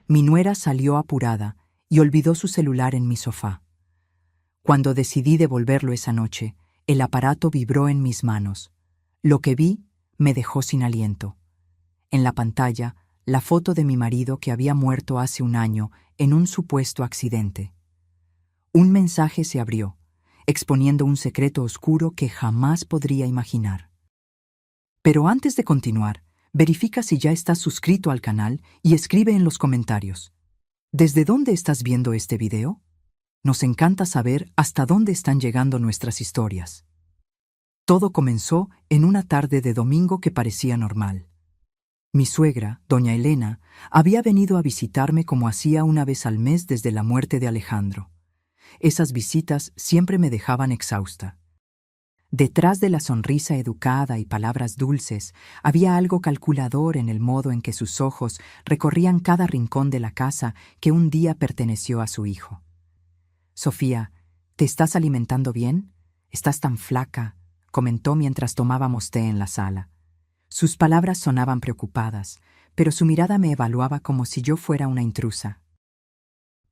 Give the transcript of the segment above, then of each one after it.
Mi nuera salió apurada y olvidó su celular en mi sofá. Cuando decidí devolverlo esa noche, el aparato vibró en mis manos. Lo que vi me dejó sin aliento. En la pantalla, la foto de mi marido que había muerto hace un año en un supuesto accidente. Un mensaje se abrió, exponiendo un secreto oscuro que jamás podría imaginar. Pero antes de continuar, verifica si ya estás suscrito al canal y escribe en los comentarios. ¿Desde dónde estás viendo este video? Nos encanta saber hasta dónde están llegando nuestras historias. Todo comenzó en una tarde de domingo que parecía normal. Mi suegra, doña Elena, había venido a visitarme como hacía una vez al mes desde la muerte de Alejandro. Esas visitas siempre me dejaban exhausta. Detrás de la sonrisa educada y palabras dulces, había algo calculador en el modo en que sus ojos recorrían cada rincón de la casa que un día perteneció a su hijo. «Sofía, ¿te estás alimentando bien? Estás tan flaca», comentó mientras tomábamos té en la sala. Sus palabras sonaban preocupadas, pero su mirada me evaluaba como si yo fuera una intrusa.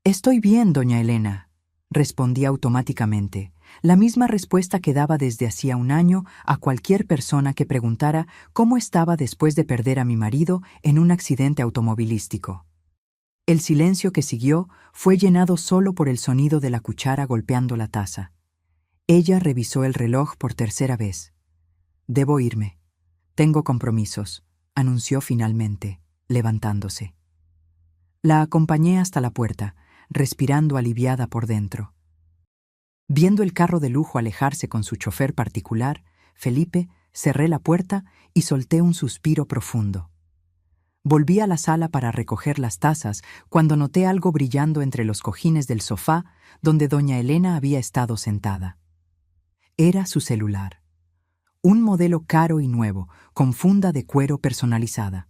«Estoy bien, doña Elena», respondí automáticamente, la misma respuesta que daba desde hacía un año a cualquier persona que preguntara cómo estaba después de perder a mi marido en un accidente automovilístico. El silencio que siguió fue llenado solo por el sonido de la cuchara golpeando la taza. Ella revisó el reloj por tercera vez. «Debo irme. Tengo compromisos», anunció finalmente, levantándose. La acompañé hasta la puerta, respirando aliviada por dentro. Viendo el carro de lujo alejarse con su chofer particular, Felipe, cerré la puerta y solté un suspiro profundo. Volví a la sala para recoger las tazas cuando noté algo brillando entre los cojines del sofá donde doña Elena había estado sentada. Era su celular. Un modelo caro y nuevo, con funda de cuero personalizada.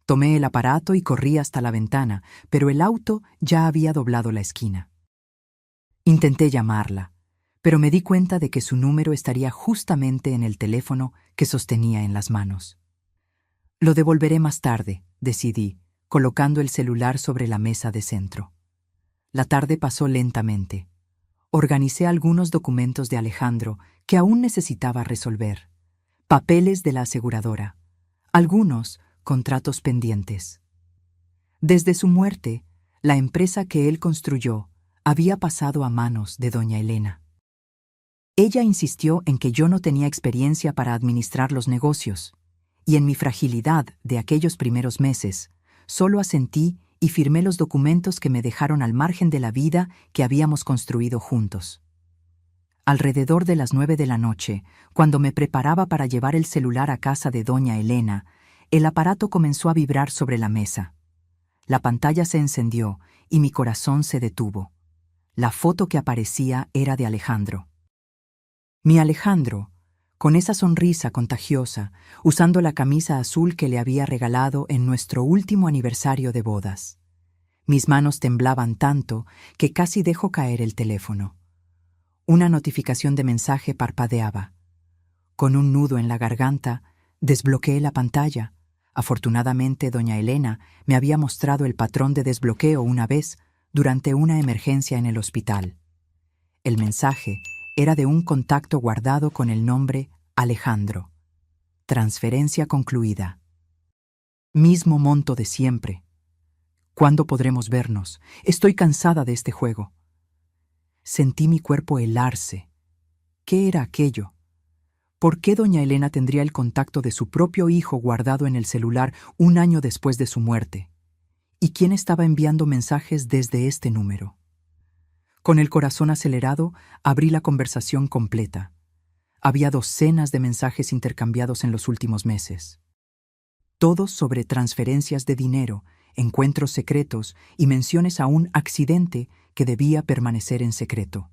Tomé el aparato y corrí hasta la ventana, pero el auto ya había doblado la esquina. Intenté llamarla, pero me di cuenta de que su número estaría justamente en el teléfono que sostenía en las manos. «Lo devolveré más tarde», decidí, colocando el celular sobre la mesa de centro. La tarde pasó lentamente. Organicé algunos documentos de Alejandro que aún necesitaba resolver. Papeles de la aseguradora. Algunos contratos pendientes. Desde su muerte, la empresa que él construyó había pasado a manos de doña Elena. Ella insistió en que yo no tenía experiencia para administrar los negocios, y en mi fragilidad de aquellos primeros meses, solo asentí y firmé los documentos que me dejaron al margen de la vida que habíamos construido juntos. Alrededor de las 9 de la noche, cuando me preparaba para llevar el celular a casa de doña Elena, el aparato comenzó a vibrar sobre la mesa. La pantalla se encendió y mi corazón se detuvo. La foto que aparecía era de Alejandro. Mi Alejandro, con esa sonrisa contagiosa, usando la camisa azul que le había regalado en nuestro último aniversario de bodas. Mis manos temblaban tanto que casi dejó caer el teléfono. Una notificación de mensaje parpadeaba. Con un nudo en la garganta, desbloqueé la pantalla. Afortunadamente, doña Elena me había mostrado el patrón de desbloqueo una vez durante una emergencia en el hospital. El mensaje era de un contacto guardado con el nombre Alejandro. Transferencia concluida. Mismo monto de siempre. ¿Cuándo podremos vernos? Estoy cansada de este juego. Sentí mi cuerpo helarse. ¿Qué era aquello? ¿Por qué doña Elena tendría el contacto de su propio hijo guardado en el celular un año después de su muerte? ¿Y quién estaba enviando mensajes desde este número? Con el corazón acelerado, abrí la conversación completa. Había docenas de mensajes intercambiados en los últimos meses. Todos sobre transferencias de dinero, encuentros secretos y menciones a un accidente que debía permanecer en secreto.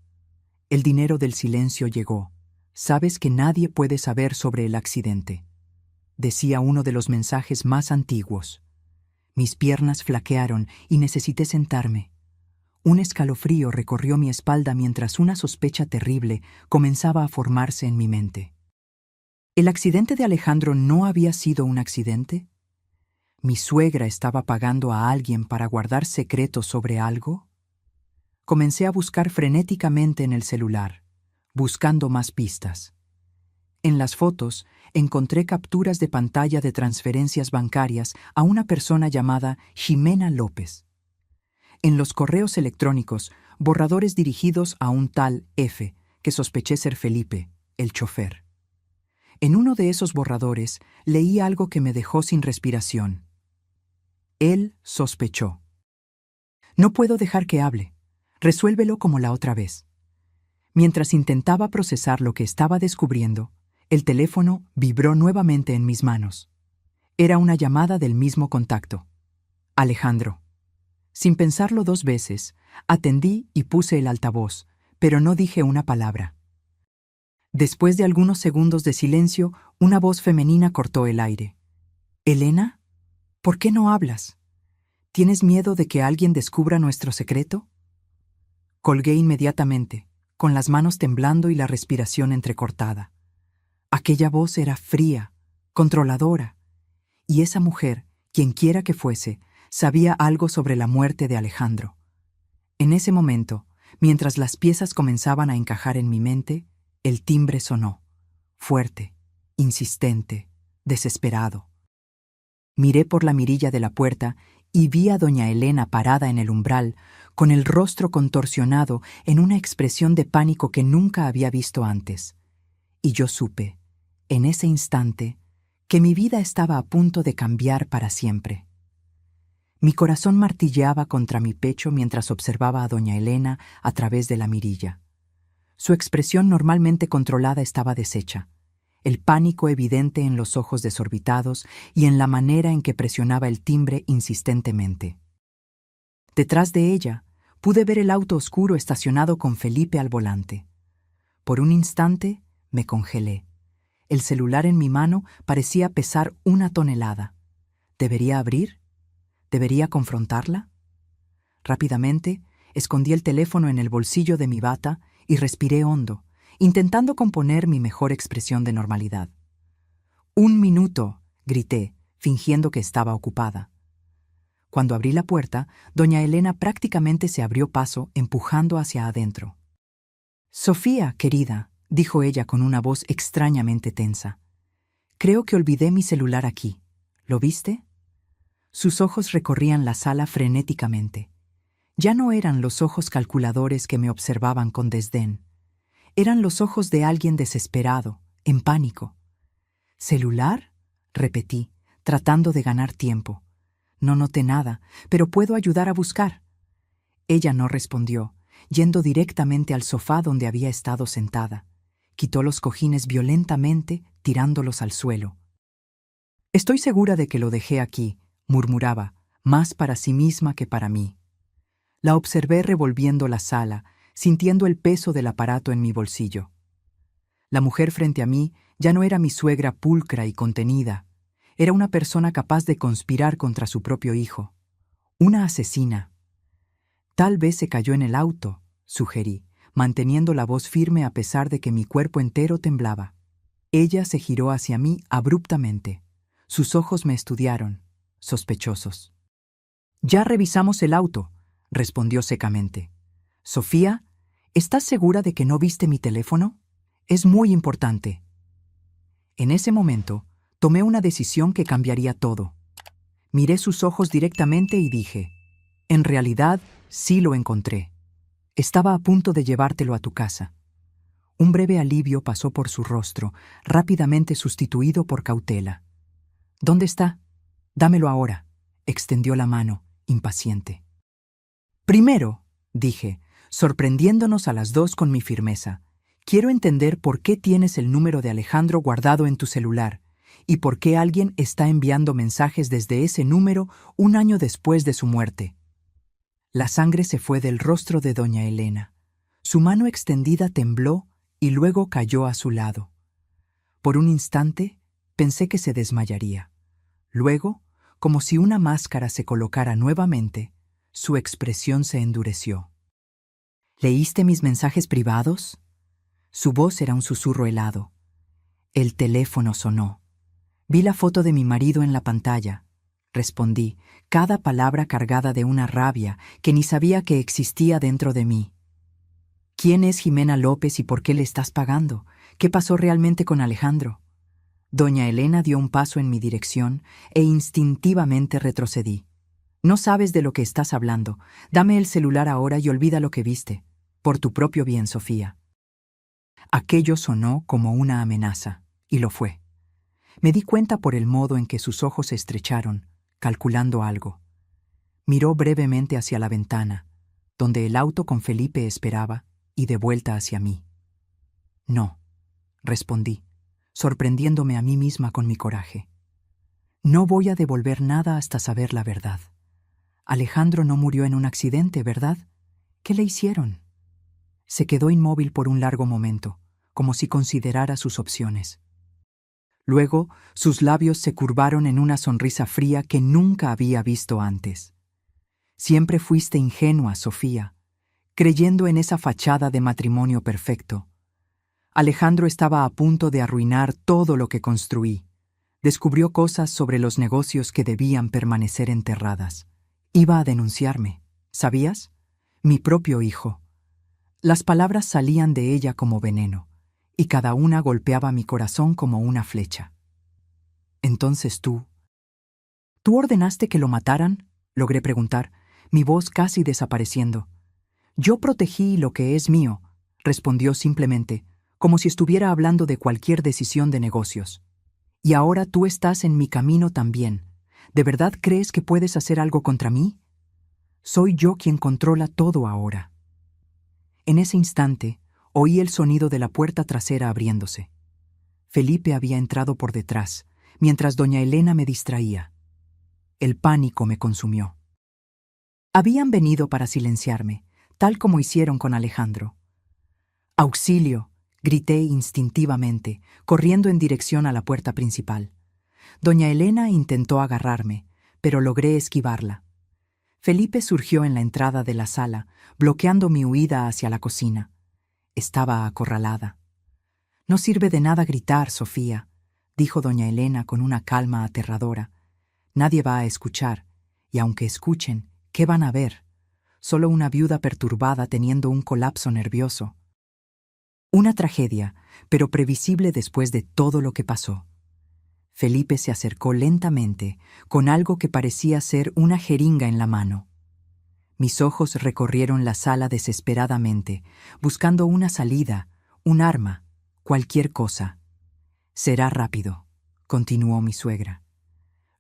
El dinero del silencio llegó. «Sabes que nadie puede saber sobre el accidente», decía uno de los mensajes más antiguos. Mis piernas flaquearon y necesité sentarme. Un escalofrío recorrió mi espalda mientras una sospecha terrible comenzaba a formarse en mi mente. ¿El accidente de Alejandro no había sido un accidente? ¿Mi suegra estaba pagando a alguien para guardar secretos sobre algo? Comencé a buscar frenéticamente en el celular, buscando más pistas. En las fotos encontré capturas de pantalla de transferencias bancarias a una persona llamada Ximena López. En los correos electrónicos, borradores dirigidos a un tal F, que sospeché ser Felipe, el chofer. En uno de esos borradores leí algo que me dejó sin respiración. Él sospechó. No puedo dejar que hable. Resuélvelo como la otra vez. Mientras intentaba procesar lo que estaba descubriendo, el teléfono vibró nuevamente en mis manos. Era una llamada del mismo contacto. Alejandro. Sin pensarlo 2 veces, atendí y puse el altavoz, pero no dije una palabra. Después de algunos segundos de silencio, una voz femenina cortó el aire. «¿Elena? ¿Por qué no hablas? ¿Tienes miedo de que alguien descubra nuestro secreto?» Colgué inmediatamente, con las manos temblando y la respiración entrecortada. Aquella voz era fría, controladora, y esa mujer, quienquiera que fuese, sabía algo sobre la muerte de Alejandro. En ese momento, mientras las piezas comenzaban a encajar en mi mente, el timbre sonó, fuerte, insistente, desesperado. Miré por la mirilla de la puerta y vi a doña Elena parada en el umbral, con el rostro contorsionado en una expresión de pánico que nunca había visto antes. Y yo supe, en ese instante, que mi vida estaba a punto de cambiar para siempre. Mi corazón martilleaba contra mi pecho mientras observaba a doña Elena a través de la mirilla. Su expresión normalmente controlada estaba deshecha, el pánico evidente en los ojos desorbitados y en la manera en que presionaba el timbre insistentemente. Detrás de ella, pude ver el auto oscuro estacionado con Felipe al volante. Por un instante, me congelé. El celular en mi mano parecía pesar 1 tonelada. ¿Debería abrir? ¿Debería confrontarla? Rápidamente, escondí el teléfono en el bolsillo de mi bata y respiré hondo, intentando componer mi mejor expresión de normalidad. «¡Un minuto!», grité, fingiendo que estaba ocupada. Cuando abrí la puerta, doña Elena prácticamente se abrió paso, empujando hacia adentro. «Sofía, querida», dijo ella con una voz extrañamente tensa. «Creo que olvidé mi celular aquí. ¿Lo viste?» Sus ojos recorrían la sala frenéticamente. Ya no eran los ojos calculadores que me observaban con desdén. Eran los ojos de alguien desesperado, en pánico. «¿Celular?», repetí, tratando de ganar tiempo. «No noté nada, pero puedo ayudar a buscar». Ella no respondió, yendo directamente al sofá donde había estado sentada. Quitó los cojines violentamente, tirándolos al suelo. «Estoy segura de que lo dejé aquí», murmuraba, más para sí misma que para mí. La observé revolviendo la sala, sintiendo el peso del aparato en mi bolsillo. La mujer frente a mí ya no era mi suegra pulcra y contenida. Era una persona capaz de conspirar contra su propio hijo. Una asesina. «Tal vez se cayó en el auto», sugerí, manteniendo la voz firme a pesar de que mi cuerpo entero temblaba. Ella se giró hacia mí abruptamente. Sus ojos me estudiaron, sospechosos. «Ya revisamos el auto», respondió secamente. «Sofía, ¿estás segura de que no viste mi teléfono? Es muy importante». En ese momento, tomé una decisión que cambiaría todo. Miré sus ojos directamente y dije, «En realidad, sí lo encontré. Estaba a punto de llevártelo a tu casa». Un breve alivio pasó por su rostro, rápidamente sustituido por cautela. «¿Dónde está? Dámelo ahora», extendió la mano, impaciente. «Primero», dije, sorprendiéndonos a las dos con mi firmeza, «quiero entender por qué tienes el número de Alejandro guardado en tu celular y por qué alguien está enviando mensajes desde ese número 1 año después de su muerte». La sangre se fue del rostro de doña Elena. Su mano extendida tembló y luego cayó a su lado. Por un instante, pensé que se desmayaría. Luego, como si una máscara se colocara nuevamente, su expresión se endureció. «¿Leíste mis mensajes privados?». Su voz era un susurro helado. El teléfono sonó. Vi la foto de mi marido en la pantalla. respondí, cada palabra cargada de una rabia que ni sabía que existía dentro de mí. ¿Quién es Jimena López y por qué le estás pagando? ¿Qué pasó realmente con Alejandro? Doña Elena dio un paso en mi dirección e instintivamente retrocedí. No sabes de lo que estás hablando. Dame el celular ahora y olvida lo que viste. Por tu propio bien, Sofía. Aquello sonó como una amenaza, y lo fue. Me di cuenta por el modo en que sus ojos se estrecharon, calculando algo. Miró brevemente hacia la ventana, donde el auto con Felipe esperaba, y de vuelta hacia mí. No, respondí, sorprendiéndome a mí misma con mi coraje. No voy a devolver nada hasta saber la verdad. Alejandro no murió en un accidente, ¿verdad? ¿Qué le hicieron? Se quedó inmóvil por un largo momento, como si considerara sus opciones. Luego, sus labios se curvaron en una sonrisa fría que nunca había visto antes. Siempre fuiste ingenua, Sofía, creyendo en esa fachada de matrimonio perfecto. Alejandro estaba a punto de arruinar todo lo que construí. Descubrió cosas sobre los negocios que debían permanecer enterradas. Iba a denunciarme, ¿sabías? Mi propio hijo. Las palabras salían de ella como veneno, y cada una golpeaba mi corazón como una flecha. Entonces tú ordenaste que lo mataran? Logré preguntar, mi voz casi desapareciendo. Yo protegí lo que es mío, respondió simplemente, como si estuviera hablando de cualquier decisión de negocios. Y ahora tú estás en mi camino también. ¿De verdad crees que puedes hacer algo contra mí? Soy yo quien controla todo ahora. En ese instante, oí el sonido de la puerta trasera abriéndose. Felipe había entrado por detrás, mientras doña Elena me distraía. El pánico me consumió. Habían venido para silenciarme, tal como hicieron con Alejandro. ¡Auxilio!, grité instintivamente, corriendo en dirección a la puerta principal. Doña Elena intentó agarrarme, pero logré esquivarla. Felipe surgió en la entrada de la sala, bloqueando mi huida hacia la cocina. Estaba acorralada. No sirve de nada gritar, Sofía, dijo doña Elena con una calma aterradora. Nadie va a escuchar, y aunque escuchen, ¿qué van a ver? Solo una viuda perturbada teniendo un colapso nervioso. Una tragedia, pero previsible después de todo lo que pasó. Felipe se acercó lentamente, con algo que parecía ser una jeringa en la mano. Mis ojos recorrieron la sala desesperadamente, buscando una salida, un arma, cualquier cosa. Será rápido, continuó mi suegra.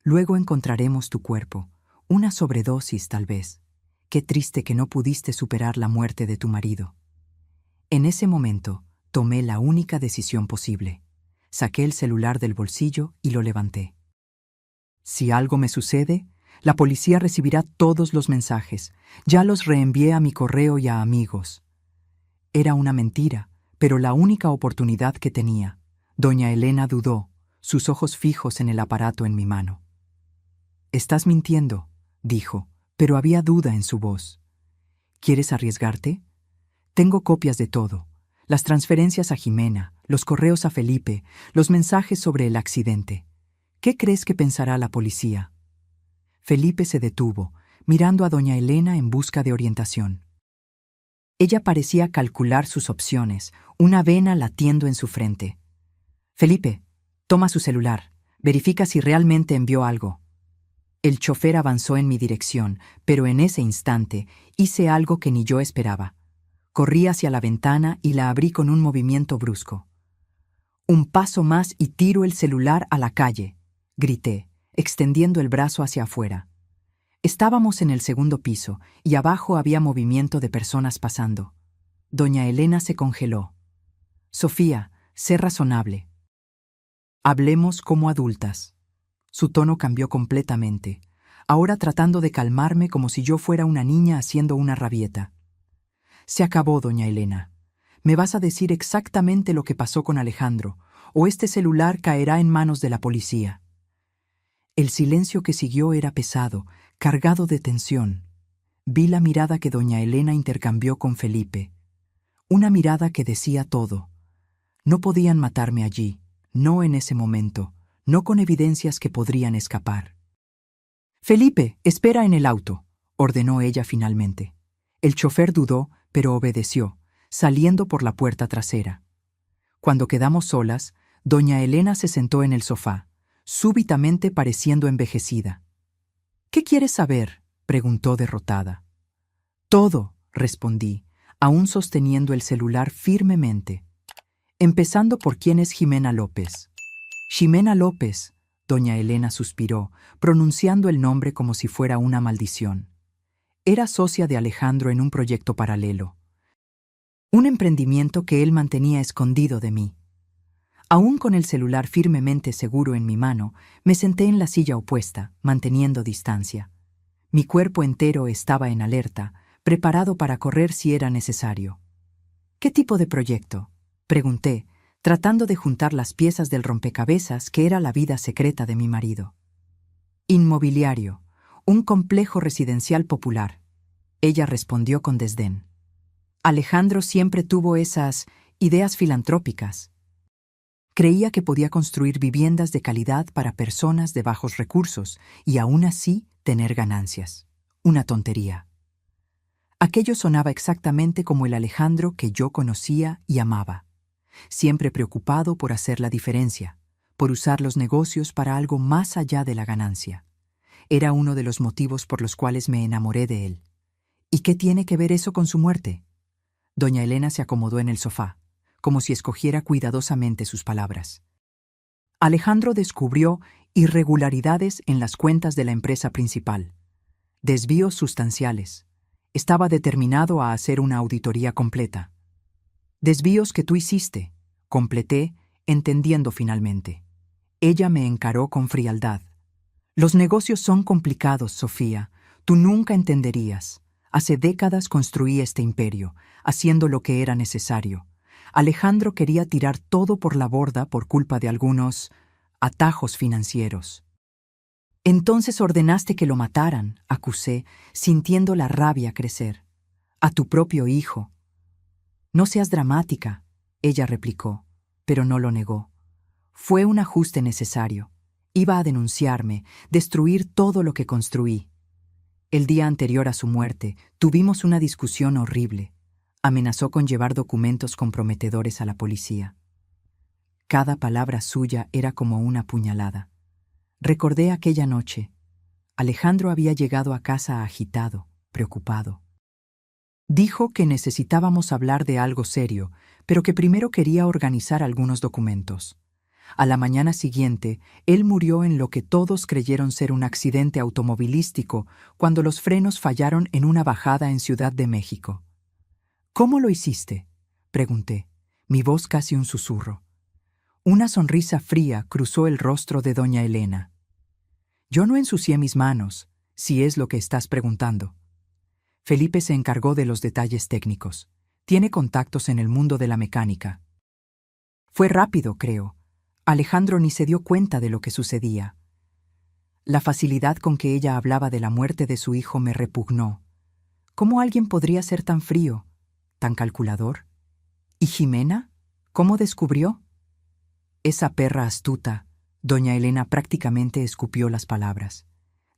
Luego encontraremos tu cuerpo, una sobredosis tal vez. Qué triste que no pudiste superar la muerte de tu marido. En ese momento, tomé la única decisión posible. Saqué el celular del bolsillo y lo levanté. Si algo me sucede, la policía recibirá todos los mensajes. Ya los reenvié a mi correo y a amigos. Era una mentira, pero la única oportunidad que tenía. Doña Elena dudó, sus ojos fijos en el aparato en mi mano. «Estás mintiendo», dijo, pero había duda en su voz. «¿Quieres arriesgarte? Tengo copias de todo. Las transferencias a Jimena, los correos a Felipe, los mensajes sobre el accidente. ¿Qué crees que pensará la policía?» Felipe se detuvo, mirando a doña Elena en busca de orientación. Ella parecía calcular sus opciones, una vena latiendo en su frente. «Felipe, toma su celular. Verifica si realmente envió algo». El chofer avanzó en mi dirección, pero en ese instante hice algo que ni yo esperaba. Corrí hacia la ventana y la abrí con un movimiento brusco. «Un paso más y tiro el celular a la calle», grité, extendiendo el brazo hacia afuera. Estábamos en el segundo piso y abajo había movimiento de personas pasando. Doña Elena se congeló. «Sofía, sé razonable. Hablemos como adultas». Su tono cambió completamente, ahora tratando de calmarme como si yo fuera una niña haciendo una rabieta. «Se acabó, doña Elena. Me vas a decir exactamente lo que pasó con Alejandro, o este celular caerá en manos de la policía». El silencio que siguió era pesado, cargado de tensión. Vi la mirada que doña Elena intercambió con Felipe. Una mirada que decía todo. No podían matarme allí, no en ese momento, no con evidencias que podrían escapar. Felipe, espera en el auto, ordenó ella finalmente. El chofer dudó, pero obedeció, saliendo por la puerta trasera. Cuando quedamos solas, doña Elena se sentó en el sofá, súbitamente pareciendo envejecida. «¿Qué quieres saber?», preguntó derrotada. «Todo», respondí, aún sosteniendo el celular firmemente. «Empezando por quién es Ximena López». «Ximena López», doña Elena suspiró, pronunciando el nombre como si fuera una maldición. Era socia de Alejandro en un proyecto paralelo. Un emprendimiento que él mantenía escondido de mí. Aún con el celular firmemente seguro en mi mano, me senté en la silla opuesta, manteniendo distancia. Mi cuerpo entero estaba en alerta, preparado para correr si era necesario. «¿Qué tipo de proyecto?», pregunté, tratando de juntar las piezas del rompecabezas que era la vida secreta de mi marido. «Inmobiliario, un complejo residencial popular», ella respondió con desdén. Alejandro siempre tuvo esas ideas filantrópicas. Creía que podía construir viviendas de calidad para personas de bajos recursos y aún así tener ganancias. Una tontería. Aquello sonaba exactamente como el Alejandro que yo conocía y amaba. Siempre preocupado por hacer la diferencia, por usar los negocios para algo más allá de la ganancia. Era uno de los motivos por los cuales me enamoré de él. ¿Y qué tiene que ver eso con su muerte? Doña Elena se acomodó en el sofá, como si escogiera cuidadosamente sus palabras. Alejandro descubrió irregularidades en las cuentas de la empresa principal. Desvíos sustanciales. Estaba determinado a hacer una auditoría completa. «Desvíos que tú hiciste», completé, entendiendo finalmente. Ella me encaró con frialdad. «Los negocios son complicados, Sofía. Tú nunca entenderías. Hace décadas construí este imperio, haciendo lo que era necesario. Alejandro quería tirar todo por la borda por culpa de algunos atajos financieros». «Entonces ordenaste que lo mataran», acusé, sintiendo la rabia crecer. «A tu propio hijo». «No seas dramática», ella replicó, pero no lo negó. «Fue un ajuste necesario. Iba a denunciarme, destruir todo lo que construí. El día anterior a su muerte, tuvimos una discusión horrible. Amenazó con llevar documentos comprometedores a la policía. Cada palabra suya era como una puñalada. Recordé aquella noche. Alejandro había llegado a casa agitado, preocupado. Dijo que necesitábamos hablar de algo serio, pero que primero quería organizar algunos documentos. A la mañana siguiente, él murió en lo que todos creyeron ser un accidente automovilístico cuando los frenos fallaron en una bajada en Ciudad de México. «¿Cómo lo hiciste?», pregunté, mi voz casi un susurro. Una sonrisa fría cruzó el rostro de doña Elena. «Yo no ensucié mis manos, si es lo que estás preguntando». Felipe se encargó de los detalles técnicos. Tiene contactos en el mundo de la mecánica. Fue rápido, creo. Alejandro ni se dio cuenta de lo que sucedía. La facilidad con que ella hablaba de la muerte de su hijo me repugnó. ¿Cómo alguien podría ser tan frío, tan calculador? ¿Y Ximena? ¿Cómo descubrió? Esa perra astuta. Doña Elena prácticamente escupió las palabras.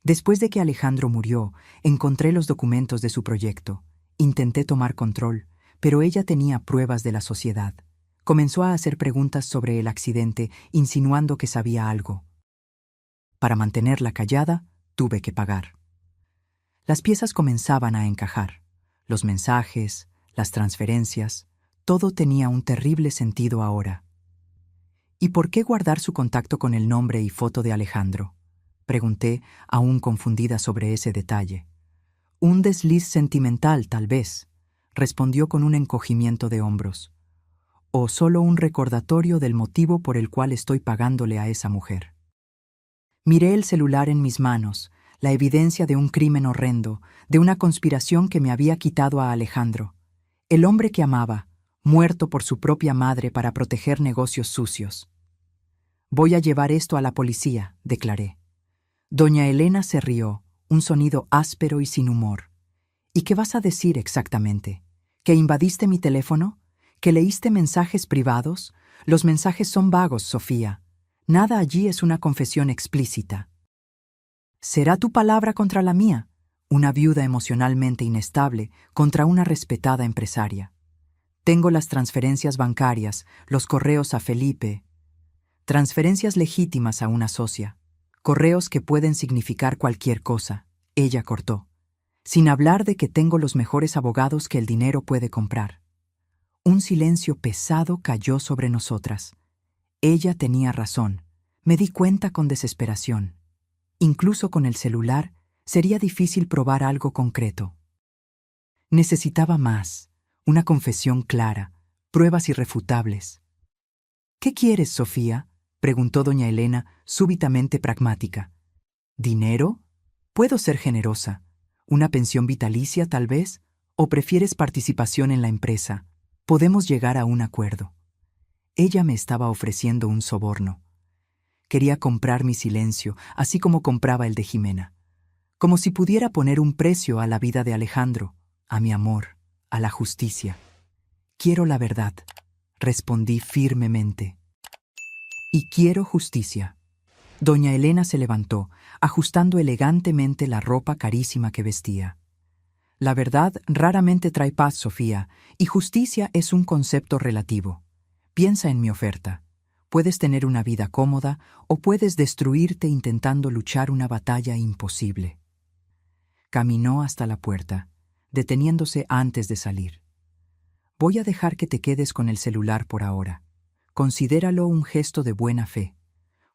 Después de que Alejandro murió, encontré los documentos de su proyecto. Intenté tomar control, pero ella tenía pruebas de la sociedad. Comenzó a hacer preguntas sobre el accidente, insinuando que sabía algo. Para mantenerla callada, tuve que pagar. Las piezas comenzaban a encajar. Los mensajes, las transferencias, todo tenía un terrible sentido ahora. ¿Y por qué guardar su contacto con el nombre y foto de Alejandro?, pregunté, aún confundida sobre ese detalle. Un desliz sentimental, tal vez, respondió con un encogimiento de hombros. O solo un recordatorio del motivo por el cual estoy pagándole a esa mujer. Miré el celular en mis manos, la evidencia de un crimen horrendo, de una conspiración que me había quitado a Alejandro, el hombre que amaba, muerto por su propia madre para proteger negocios sucios. «Voy a llevar esto a la policía», declaré. Doña Elena se rió, un sonido áspero y sin humor. «¿Y qué vas a decir exactamente? ¿Que invadiste mi teléfono? ¿Que leíste mensajes privados? Los mensajes son vagos, Sofía. Nada allí es una confesión explícita». ¿Será tu palabra contra la mía? Una viuda emocionalmente inestable contra una respetada empresaria. Tengo las transferencias bancarias, los correos a Felipe. Transferencias legítimas a una socia. Correos que pueden significar cualquier cosa. Ella cortó. Sin hablar de que tengo los mejores abogados que el dinero puede comprar. Un silencio pesado cayó sobre nosotras. Ella tenía razón. Me di cuenta con desesperación. Incluso con el celular, sería difícil probar algo concreto. Necesitaba más, una confesión clara, pruebas irrefutables. ¿Qué quieres, Sofía?, preguntó doña Elena, súbitamente pragmática. ¿Dinero? Puedo ser generosa. ¿Una pensión vitalicia, tal vez? ¿O prefieres participación en la empresa? Podemos llegar a un acuerdo. Ella me estaba ofreciendo un soborno. Quería comprar mi silencio, así como compraba el de Jimena. Como si pudiera poner un precio a la vida de Alejandro, a mi amor, a la justicia. Quiero la verdad, respondí firmemente. Y quiero justicia. Doña Elena se levantó, ajustando elegantemente la ropa carísima que vestía. La verdad raramente trae paz, Sofía, y justicia es un concepto relativo. Piensa en mi oferta. Puedes tener una vida cómoda o puedes destruirte intentando luchar una batalla imposible. Caminó hasta la puerta, deteniéndose antes de salir. Voy a dejar que te quedes con el celular por ahora. Considéralo un gesto de buena fe.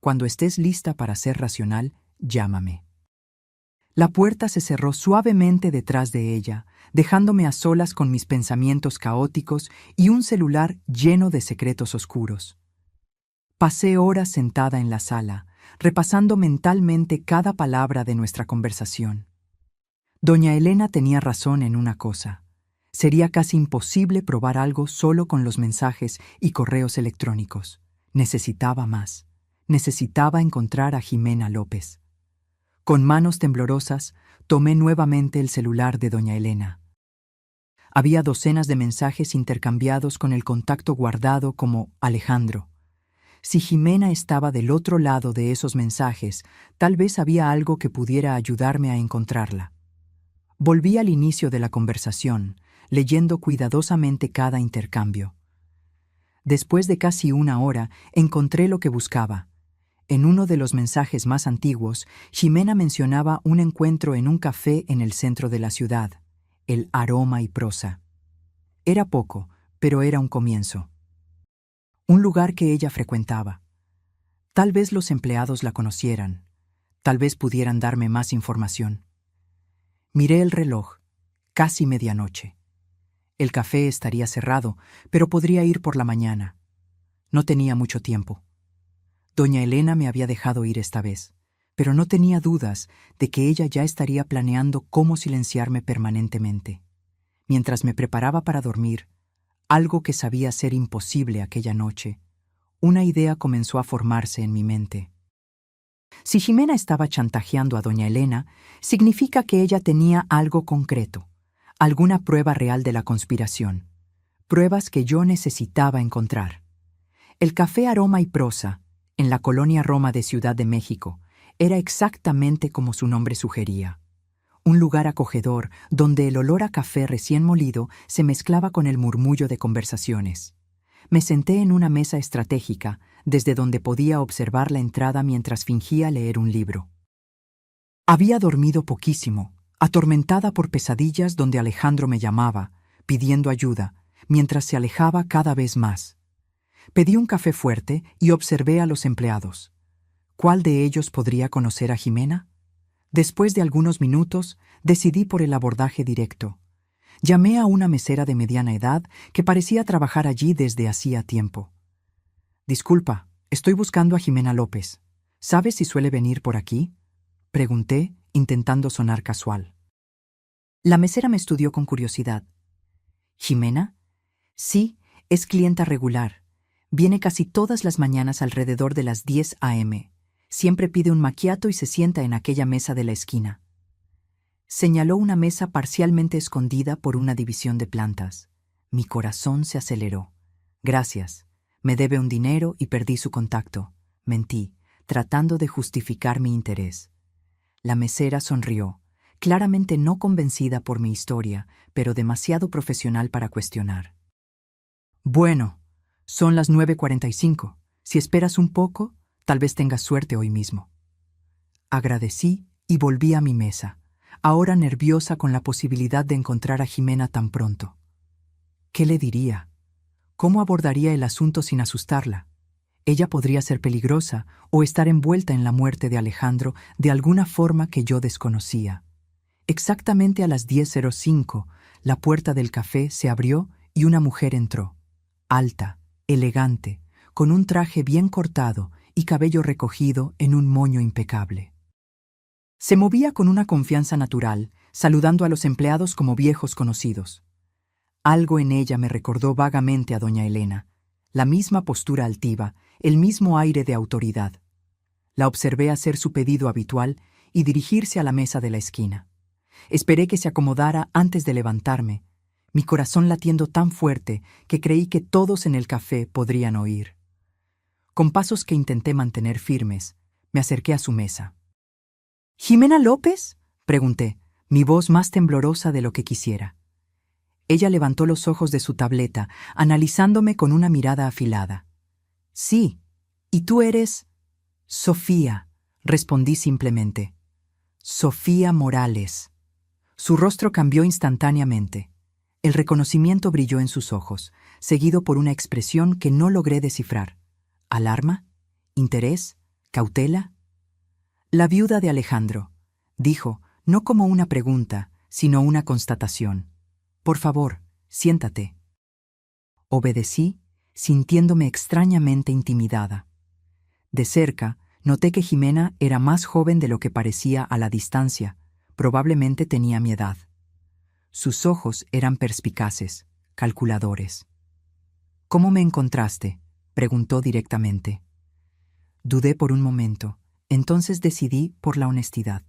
Cuando estés lista para ser racional, llámame. La puerta se cerró suavemente detrás de ella, dejándome a solas con mis pensamientos caóticos y un celular lleno de secretos oscuros. Pasé horas sentada en la sala, repasando mentalmente cada palabra de nuestra conversación. Doña Elena tenía razón en una cosa. Sería casi imposible probar algo solo con los mensajes y correos electrónicos. Necesitaba más. Necesitaba encontrar a Jimena López. Con manos temblorosas, tomé nuevamente el celular de doña Elena. Había docenas de mensajes intercambiados con el contacto guardado como Alejandro. Si Jimena estaba del otro lado de esos mensajes, tal vez había algo que pudiera ayudarme a encontrarla. Volví al inicio de la conversación, leyendo cuidadosamente cada intercambio. Después de casi una hora, encontré lo que buscaba. En uno de los mensajes más antiguos, Jimena mencionaba un encuentro en un café en el centro de la ciudad, el Aroma y Prosa. Era poco, pero era un comienzo. Un lugar que ella frecuentaba. Tal vez los empleados la conocieran. Tal vez pudieran darme más información. Miré el reloj. Casi medianoche. El café estaría cerrado, pero podría ir por la mañana. No tenía mucho tiempo. Doña Elena me había dejado ir esta vez, pero no tenía dudas de que ella ya estaría planeando cómo silenciarme permanentemente. Mientras me preparaba para dormir, algo que sabía ser imposible aquella noche, una idea comenzó a formarse en mi mente. Si Jimena estaba chantajeando a doña Elena, significa que ella tenía algo concreto, alguna prueba real de la conspiración, pruebas que yo necesitaba encontrar. El café Aroma y Prosa, en la colonia Roma de Ciudad de México, era exactamente como su nombre sugería. Un lugar acogedor donde el olor a café recién molido se mezclaba con el murmullo de conversaciones. Me senté en una mesa estratégica, desde donde podía observar la entrada mientras fingía leer un libro. Había dormido poquísimo, atormentada por pesadillas donde Alejandro me llamaba, pidiendo ayuda, mientras se alejaba cada vez más. Pedí un café fuerte y observé a los empleados. ¿Cuál de ellos podría conocer a Jimena? Después de algunos minutos, decidí por el abordaje directo. Llamé a una mesera de mediana edad que parecía trabajar allí desde hacía tiempo. «Disculpa, estoy buscando a Jimena López. ¿Sabes si suele venir por aquí?», pregunté, intentando sonar casual. La mesera me estudió con curiosidad. «¿Jimena? Sí, es clienta regular. Viene casi todas las mañanas alrededor de las 10 a.m. Siempre pide un macchiato y se sienta en aquella mesa de la esquina». Señaló una mesa parcialmente escondida por una división de plantas. Mi corazón se aceleró. «Gracias. Me debe un dinero y perdí su contacto». Mentí, tratando de justificar mi interés. La mesera sonrió, claramente no convencida por mi historia, pero demasiado profesional para cuestionar. Bueno, son las 9:45. Si esperas un poco, tal vez tengas suerte hoy mismo. Agradecí y volví a mi mesa, ahora nerviosa con la posibilidad de encontrar a Jimena tan pronto. ¿Qué le diría? ¿Cómo abordaría el asunto sin asustarla? Ella podría ser peligrosa o estar envuelta en la muerte de Alejandro de alguna forma que yo desconocía. Exactamente a las 10:05, la puerta del café se abrió y una mujer entró. Alta, elegante, con un traje bien cortado y cabello recogido en un moño impecable. Se movía con una confianza natural, saludando a los empleados como viejos conocidos. Algo en ella me recordó vagamente a doña Elena, la misma postura altiva, el mismo aire de autoridad. La observé hacer su pedido habitual y dirigirse a la mesa de la esquina. Esperé que se acomodara antes de levantarme, mi corazón latiendo tan fuerte que creí que todos en el café podrían oír. Con pasos que intenté mantener firmes, me acerqué a su mesa. —¿Jimena López? —pregunté, mi voz más temblorosa de lo que quisiera. Ella levantó los ojos de su tableta, analizándome con una mirada afilada. —Sí, ¿y tú eres? —Sofía —respondí simplemente—. Sofía Morales. Su rostro cambió instantáneamente. El reconocimiento brilló en sus ojos, seguido por una expresión que no logré descifrar. ¿Alarma? ¿Interés? ¿Cautela? La viuda de Alejandro, dijo, no como una pregunta, sino una constatación. Por favor, siéntate. Obedecí, sintiéndome extrañamente intimidada. De cerca, noté que Jimena era más joven de lo que parecía a la distancia. Probablemente tenía mi edad. Sus ojos eran perspicaces, calculadores. —¿Cómo me encontraste? —preguntó directamente. Dudé por un momento, entonces decidí por la honestidad.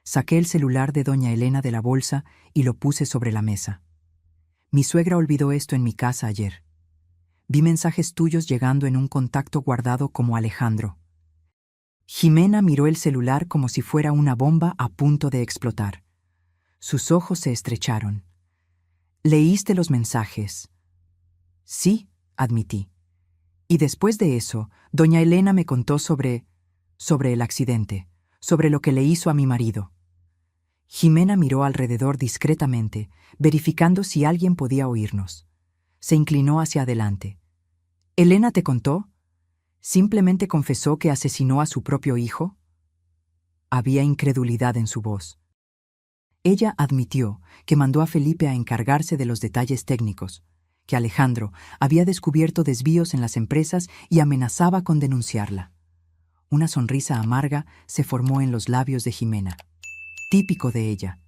Saqué el celular de doña Elena de la bolsa y lo puse sobre la mesa. Mi suegra olvidó esto en mi casa ayer. Vi mensajes tuyos llegando en un contacto guardado como Alejandro. Jimena miró el celular como si fuera una bomba a punto de explotar. Sus ojos se estrecharon. —¿Leíste los mensajes? —Sí —admití. Y después de eso, doña Elena me contó sobre el accidente, sobre lo que le hizo a mi marido. Jimena miró alrededor discretamente, verificando si alguien podía oírnos. Se inclinó hacia adelante. —¿Elena te contó? ¿Simplemente confesó que asesinó a su propio hijo? Había incredulidad en su voz. Ella admitió que mandó a Felipe a encargarse de los detalles técnicos, que Alejandro había descubierto desvíos en las empresas y amenazaba con denunciarla. Una sonrisa amarga se formó en los labios de Jimena. Típico de ella,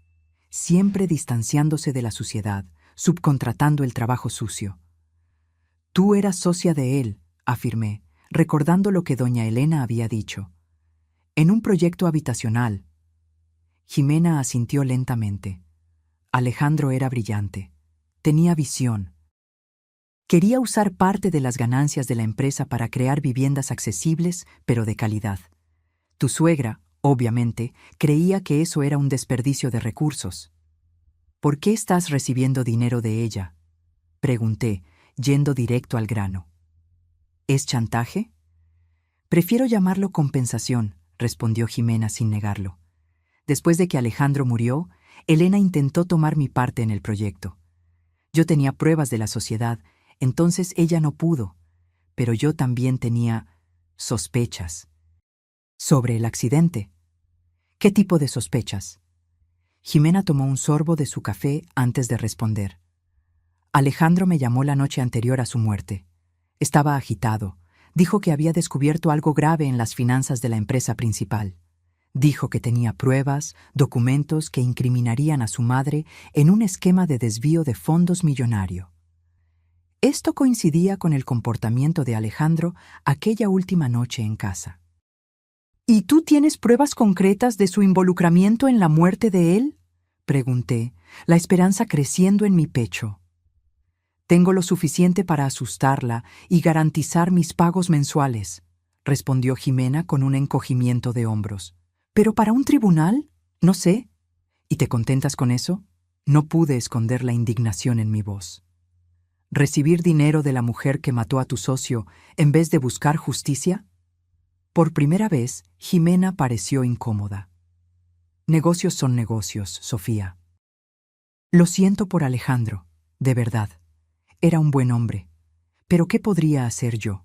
siempre distanciándose de la suciedad, subcontratando el trabajo sucio. Tú eras socia de él, afirmé, recordando lo que doña Elena había dicho. En un proyecto habitacional. Jimena asintió lentamente. Alejandro era brillante. Tenía visión. Quería usar parte de las ganancias de la empresa para crear viviendas accesibles, pero de calidad. Tu suegra, obviamente, creía que eso era un desperdicio de recursos. ¿Por qué estás recibiendo dinero de ella? Pregunté, yendo directo al grano. ¿Es chantaje? Prefiero llamarlo compensación, respondió Jimena sin negarlo. Después de que Alejandro murió, Elena intentó tomar mi parte en el proyecto. Yo tenía pruebas de la sociedad, entonces ella no pudo, pero yo también tenía sospechas. Sobre el accidente. ¿Qué tipo de sospechas? Jimena tomó un sorbo de su café antes de responder. Alejandro me llamó la noche anterior a su muerte. Estaba agitado. Dijo que había descubierto algo grave en las finanzas de la empresa principal. Dijo que tenía pruebas, documentos que incriminarían a su madre en un esquema de desvío de fondos millonario. Esto coincidía con el comportamiento de Alejandro aquella última noche en casa. —¿Y tú tienes pruebas concretas de su involucramiento en la muerte de él? Pregunté, la esperanza creciendo en mi pecho. Tengo lo suficiente para asustarla y garantizar mis pagos mensuales, respondió Jimena con un encogimiento de hombros. Pero para un tribunal, no sé. ¿Y te contentas con eso? No pude esconder la indignación en mi voz. ¿Recibir dinero de la mujer que mató a tu socio en vez de buscar justicia? Por primera vez, Jimena pareció incómoda. Negocios son negocios, Sofía. Lo siento por Alejandro, de verdad. Era un buen hombre. Pero ¿qué podría hacer yo?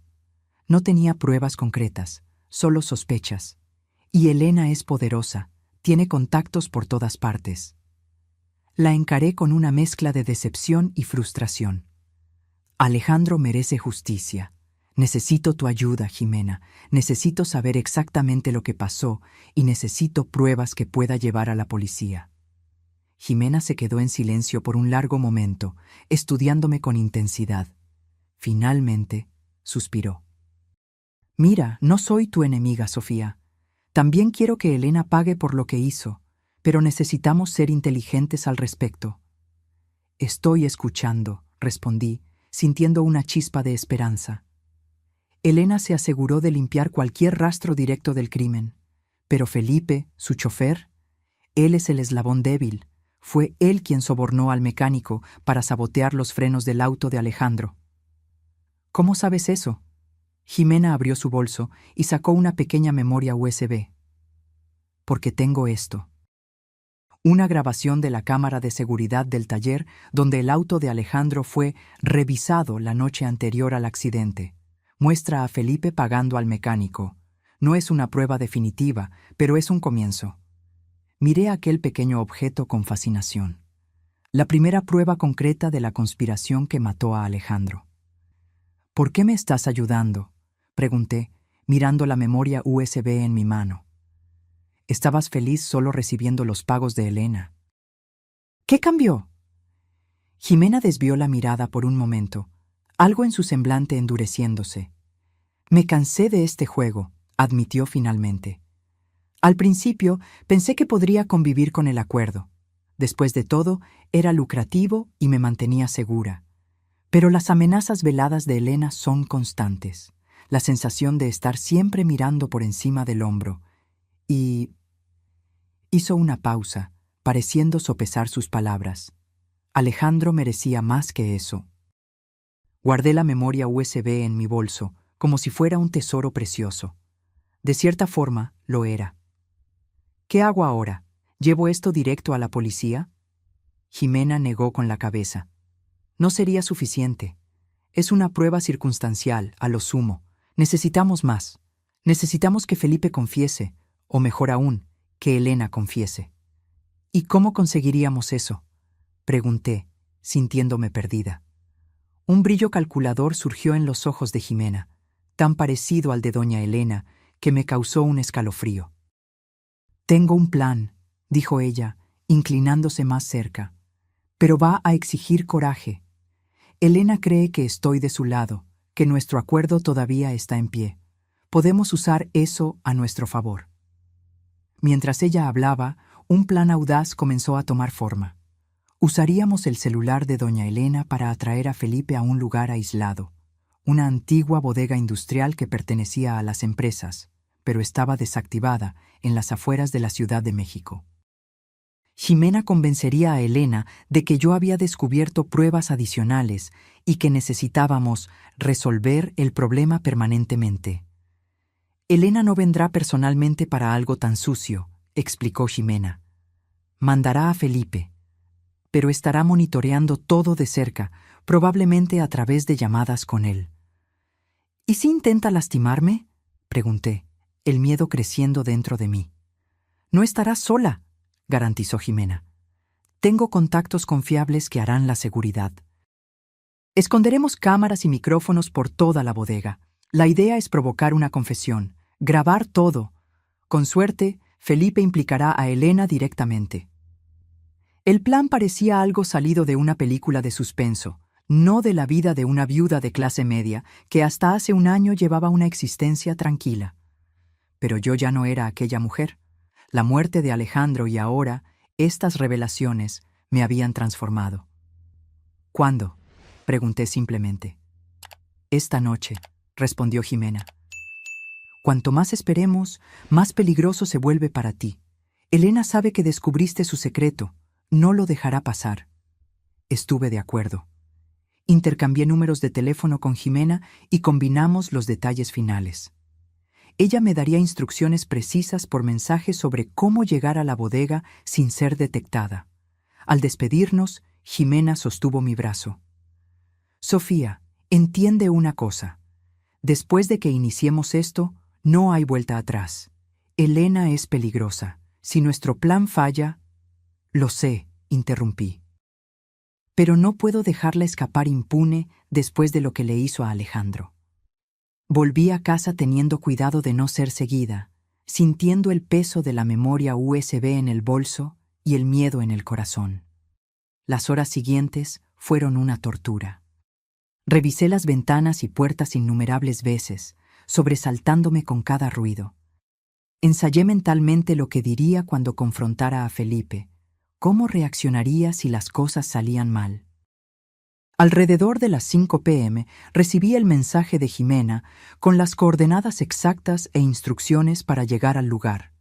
No tenía pruebas concretas, solo sospechas. Y Elena es poderosa, tiene contactos por todas partes. La encaré con una mezcla de decepción y frustración. Alejandro merece justicia. Necesito tu ayuda, Jimena. Necesito saber exactamente lo que pasó y necesito pruebas que pueda llevar a la policía. Jimena se quedó en silencio por un largo momento, estudiándome con intensidad. Finalmente, suspiró. Mira, no soy tu enemiga, Sofía. También quiero que Elena pague por lo que hizo, pero necesitamos ser inteligentes al respecto. Estoy escuchando, respondí, sintiendo una chispa de esperanza. Elena se aseguró de limpiar cualquier rastro directo del crimen, pero Felipe, su chofer, él es el eslabón débil. Fue él quien sobornó al mecánico para sabotear los frenos del auto de Alejandro. ¿Cómo sabes eso? Jimena abrió su bolso y sacó una pequeña memoria USB. Porque tengo esto. Una grabación de la cámara de seguridad del taller donde el auto de Alejandro fue revisado la noche anterior al accidente. Muestra a Felipe pagando al mecánico. No es una prueba definitiva, pero es un comienzo. Miré aquel pequeño objeto con fascinación. La primera prueba concreta de la conspiración que mató a Alejandro. ¿Por qué me estás ayudando?, pregunté, mirando la memoria USB en mi mano. Estabas feliz solo recibiendo los pagos de Elena. ¿Qué cambió? Jimena desvió la mirada por un momento, algo en su semblante endureciéndose. Me cansé de este juego, admitió finalmente. Al principio pensé que podría convivir con el acuerdo. Después de todo, era lucrativo y me mantenía segura. Pero las amenazas veladas de Elena son constantes. La sensación de estar siempre mirando por encima del hombro. Y... hizo una pausa, pareciendo sopesar sus palabras. Alejandro merecía más que eso. Guardé la memoria USB en mi bolso, como si fuera un tesoro precioso. De cierta forma, lo era. ¿Qué hago ahora? ¿Llevo esto directo a la policía? Jimena negó con la cabeza. No sería suficiente. Es una prueba circunstancial, a lo sumo. Necesitamos más. Necesitamos que Felipe confiese, o mejor aún, que Elena confiese. ¿Y cómo conseguiríamos eso?, pregunté, sintiéndome perdida. Un brillo calculador surgió en los ojos de Jimena, tan parecido al de doña Elena, que me causó un escalofrío. Tengo un plan, dijo ella, inclinándose más cerca, pero va a exigir coraje. Elena cree que estoy de su lado, que nuestro acuerdo todavía está en pie. Podemos usar eso a nuestro favor. Mientras ella hablaba, un plan audaz comenzó a tomar forma. Usaríamos el celular de doña Elena para atraer a Felipe a un lugar aislado, una antigua bodega industrial que pertenecía a las empresas, pero estaba desactivada en las afueras de la Ciudad de México. Jimena convencería a Elena de que yo había descubierto pruebas adicionales y que necesitábamos resolver el problema permanentemente. Elena no vendrá personalmente para algo tan sucio, explicó Jimena. Mandará a Felipe, pero estará monitoreando todo de cerca, probablemente a través de llamadas con él. ¿Y si intenta lastimarme?, pregunté, el miedo creciendo dentro de mí. No estarás sola, garantizó Jimena. Tengo contactos confiables que harán la seguridad. Esconderemos cámaras y micrófonos por toda la bodega. La idea es provocar una confesión, grabar todo. Con suerte, Felipe implicará a Elena directamente. El plan parecía algo salido de una película de suspenso, no de la vida de una viuda de clase media que hasta hace un año llevaba una existencia tranquila. Pero yo ya no era aquella mujer. La muerte de Alejandro y ahora, estas revelaciones me habían transformado. ¿Cuándo?, pregunté simplemente. Esta noche, respondió Jimena. Cuanto más esperemos, más peligroso se vuelve para ti. Elena sabe que descubriste su secreto. No lo dejará pasar. Estuve de acuerdo. Intercambié números de teléfono con Jimena y combinamos los detalles finales. Ella me daría instrucciones precisas por mensaje sobre cómo llegar a la bodega sin ser detectada. Al despedirnos, Jimena sostuvo mi brazo. Sofía, entiende una cosa. Después de que iniciemos esto, no hay vuelta atrás. Elena es peligrosa. Si nuestro plan falla... Lo sé, interrumpí. Pero no puedo dejarla escapar impune después de lo que le hizo a Alejandro. Volví a casa teniendo cuidado de no ser seguida, sintiendo el peso de la memoria USB en el bolso y el miedo en el corazón. Las horas siguientes fueron una tortura. Revisé las ventanas y puertas innumerables veces, sobresaltándome con cada ruido. Ensayé mentalmente lo que diría cuando confrontara a Felipe, cómo reaccionaría si las cosas salían mal. Alrededor de las 5 p.m. recibí el mensaje de Jimena con las coordenadas exactas e instrucciones para llegar al lugar.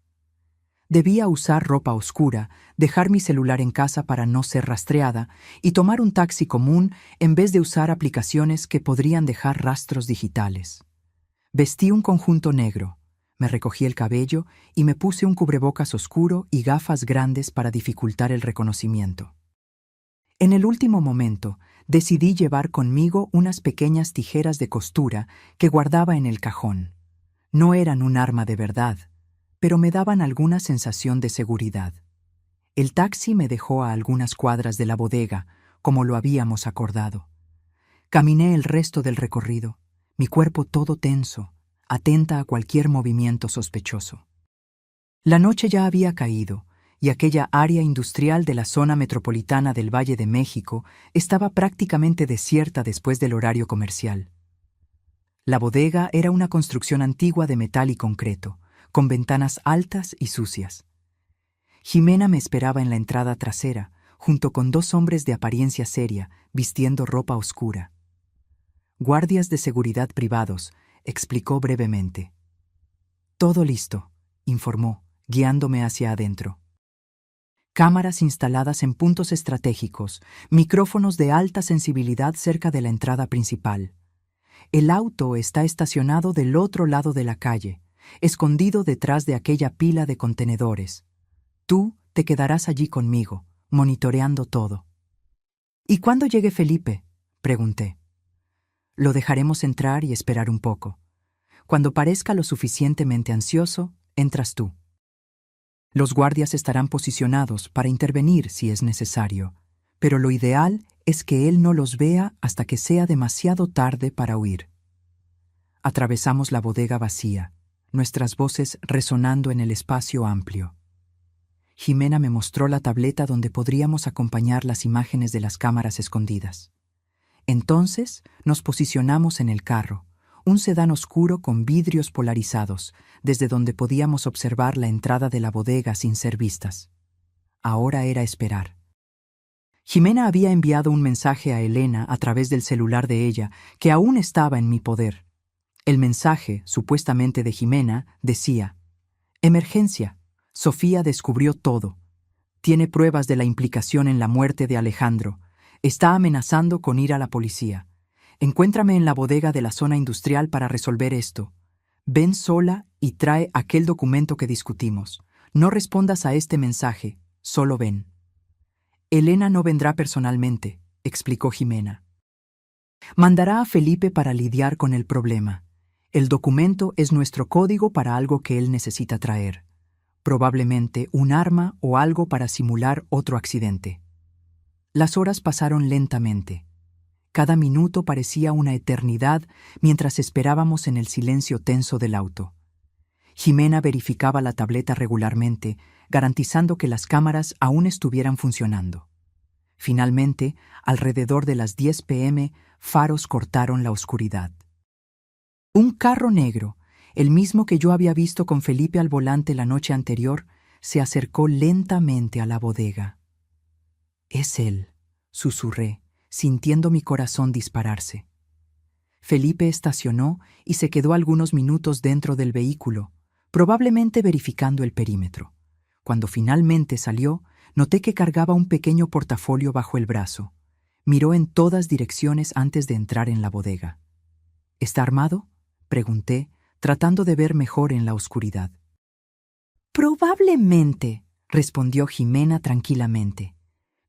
Debía usar ropa oscura, dejar mi celular en casa para no ser rastreada y tomar un taxi común en vez de usar aplicaciones que podrían dejar rastros digitales. Vestí un conjunto negro, me recogí el cabello y me puse un cubrebocas oscuro y gafas grandes para dificultar el reconocimiento. En el último momento, decidí llevar conmigo unas pequeñas tijeras de costura que guardaba en el cajón. No eran un arma de verdad, pero me daban alguna sensación de seguridad. El taxi me dejó a algunas cuadras de la bodega, como lo habíamos acordado. Caminé el resto del recorrido, mi cuerpo todo tenso, atenta a cualquier movimiento sospechoso. La noche ya había caído, y aquella área industrial de la zona metropolitana del Valle de México estaba prácticamente desierta después del horario comercial. La bodega era una construcción antigua de metal y concreto, con ventanas altas y sucias. Jimena me esperaba en la entrada trasera, junto con 2 hombres de apariencia seria, vistiendo ropa oscura. Guardias de seguridad privados, explicó brevemente. Todo listo, informó, guiándome hacia adentro. Cámaras instaladas en puntos estratégicos, micrófonos de alta sensibilidad cerca de la entrada principal. El auto está estacionado del otro lado de la calle, escondido detrás de aquella pila de contenedores. Tú te quedarás allí conmigo, monitoreando todo. ¿Y cuándo llegue Felipe?, pregunté. Lo dejaremos entrar y esperar un poco. Cuando parezca lo suficientemente ansioso, entras tú. Los guardias estarán posicionados para intervenir si es necesario, pero lo ideal es que él no los vea hasta que sea demasiado tarde para huir. Atravesamos la bodega vacía, nuestras voces resonando en el espacio amplio. Jimena me mostró la tableta donde podríamos acompañar las imágenes de las cámaras escondidas. Entonces nos posicionamos en el carro, un sedán oscuro con vidrios polarizados, desde donde podíamos observar la entrada de la bodega sin ser vistas. Ahora era esperar. Jimena había enviado un mensaje a Elena a través del celular de ella, que aún estaba en mi poder. El mensaje, supuestamente de Jimena, decía: «Emergencia. Sofía descubrió todo. Tiene pruebas de la implicación en la muerte de Alejandro. Está amenazando con ir a la policía. Encuéntrame en la bodega de la zona industrial para resolver esto. Ven sola y trae aquel documento que discutimos. No respondas a este mensaje, solo ven». Elena no vendrá personalmente, explicó Jimena. Mandará a Felipe para lidiar con el problema. El documento es nuestro código para algo que él necesita traer. Probablemente un arma o algo para simular otro accidente. Las horas pasaron lentamente. Cada minuto parecía una eternidad mientras esperábamos en el silencio tenso del auto. Jimena verificaba la tableta regularmente, garantizando que las cámaras aún estuvieran funcionando. Finalmente, alrededor de las 10 p.m., faros cortaron la oscuridad. Un carro negro, el mismo que yo había visto con Felipe al volante la noche anterior, se acercó lentamente a la bodega. «Es él», susurré, sintiendo mi corazón dispararse. Felipe estacionó y se quedó algunos minutos dentro del vehículo, probablemente verificando el perímetro. Cuando finalmente salió, noté que cargaba un pequeño portafolio bajo el brazo. Miró en todas direcciones antes de entrar en la bodega. ¿Está armado?, pregunté, tratando de ver mejor en la oscuridad. Probablemente, respondió Jimena tranquilamente.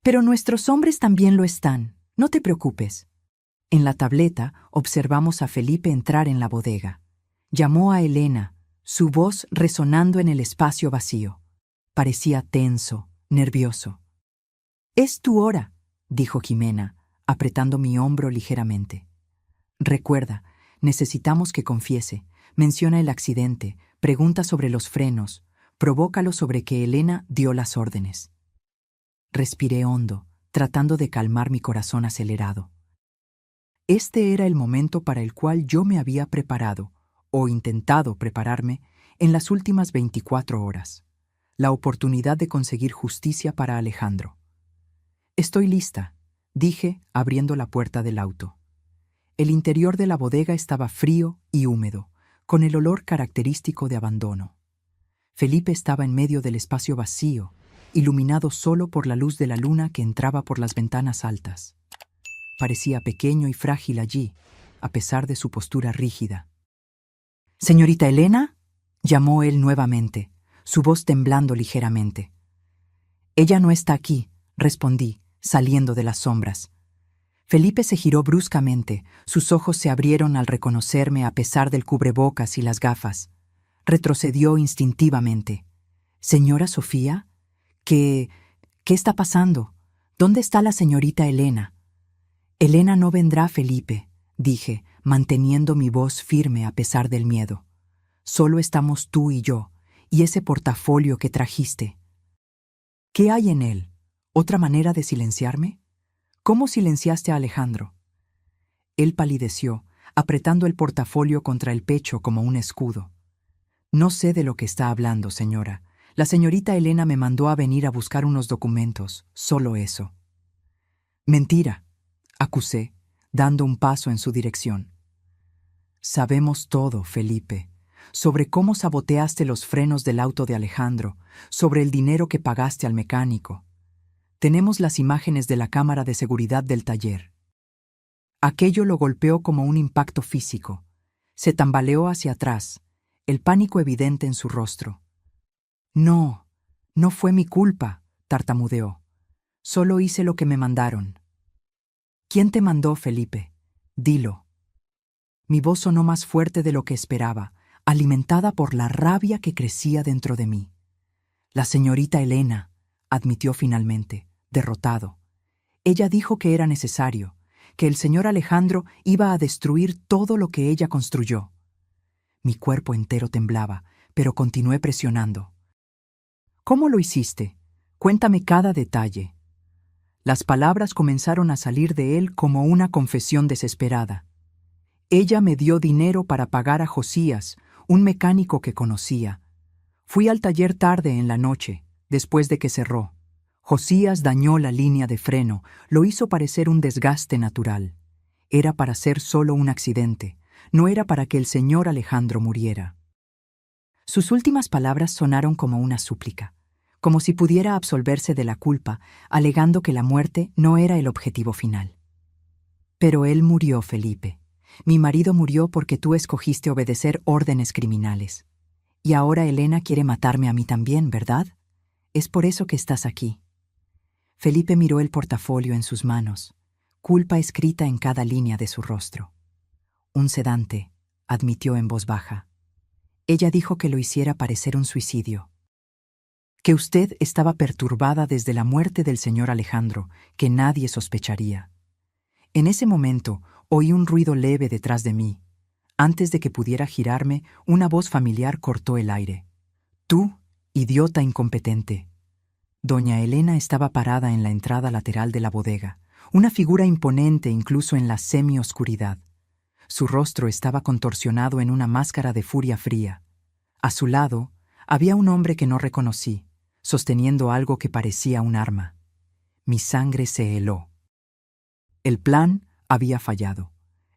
Pero nuestros hombres también lo están. No te preocupes. En la tableta observamos a Felipe entrar en la bodega. Llamó a Elena, su voz resonando en el espacio vacío. Parecía tenso, nervioso. «Es tu hora», dijo Jimena, apretando mi hombro ligeramente. «Recuerda, necesitamos que confiese. Menciona el accidente, pregunta sobre los frenos, provócalo sobre que Elena dio las órdenes». Respiré hondo, tratando de calmar mi corazón acelerado. Este era el momento para el cual yo me había preparado, o intentado prepararme, en las últimas 24 horas. La oportunidad de conseguir justicia para Alejandro. «Estoy lista», dije, abriendo la puerta del auto. El interior de la bodega estaba frío y húmedo, con el olor característico de abandono. Felipe estaba en medio del espacio vacío, iluminado solo por la luz de la luna que entraba por las ventanas altas. Parecía pequeño y frágil allí, a pesar de su postura rígida. «¿Señorita Elena?», llamó él nuevamente, su voz temblando ligeramente. «Ella no está aquí», respondí, saliendo de las sombras. Felipe se giró bruscamente, sus ojos se abrieron al reconocerme a pesar del cubrebocas y las gafas. Retrocedió instintivamente. «¿Señora Sofía? ¿Qué está pasando? ¿Dónde está la señorita Elena?» «Elena no vendrá, Felipe», dije, manteniendo mi voz firme a pesar del miedo. «Solo estamos tú y yo, y ese portafolio que trajiste». «¿Qué hay en él? ¿Otra manera de silenciarme? ¿Cómo silenciaste a Alejandro?» Él palideció, apretando el portafolio contra el pecho como un escudo. «No sé de lo que está hablando, señora. La señorita Elena me mandó a venir a buscar unos documentos, solo eso». «Mentira», acusé, dando un paso en su dirección. «Sabemos todo, Felipe, sobre cómo saboteaste los frenos del auto de Alejandro, sobre el dinero que pagaste al mecánico. Tenemos las imágenes de la cámara de seguridad del taller». Aquello lo golpeó como un impacto físico. Se tambaleó hacia atrás, el pánico evidente en su rostro. «No, no fue mi culpa», tartamudeó. «Solo hice lo que me mandaron». «¿Quién te mandó, Felipe? Dilo». Mi voz sonó más fuerte de lo que esperaba, alimentada por la rabia que crecía dentro de mí. «La señorita Elena», admitió finalmente, derrotado. «Ella dijo que era necesario, que el señor Alejandro iba a destruir todo lo que ella construyó». Mi cuerpo entero temblaba, pero continué presionando. «¿Cómo lo hiciste? Cuéntame cada detalle». Las palabras comenzaron a salir de él como una confesión desesperada. «Ella me dio dinero para pagar a Josías, un mecánico que conocía. Fui al taller tarde en la noche, después de que cerró. Josías dañó la línea de freno, lo hizo parecer un desgaste natural. Era para ser solo un accidente, no era para que el señor Alejandro muriera». Sus últimas palabras sonaron como una súplica, como si pudiera absolverse de la culpa, alegando que la muerte no era el objetivo final. «Pero él murió, Felipe. Mi marido murió porque tú escogiste obedecer órdenes criminales. Y ahora Elena quiere matarme a mí también, ¿verdad? Es por eso que estás aquí». Felipe miró el portafolio en sus manos, culpa escrita en cada línea de su rostro. «Un sedante», admitió en voz baja. «Ella dijo que lo hiciera parecer un suicidio. Que usted estaba perturbada desde la muerte del señor Alejandro, que nadie sospecharía». En ese momento oí un ruido leve detrás de mí. Antes de que pudiera girarme, una voz familiar cortó el aire. «Tú, idiota incompetente». Doña Elena estaba parada en la entrada lateral de la bodega, una figura imponente incluso en la semioscuridad. Su rostro estaba contorsionado en una máscara de furia fría. A su lado había un hombre que no reconocí, sosteniendo algo que parecía un arma. Mi sangre se heló. El plan había fallado.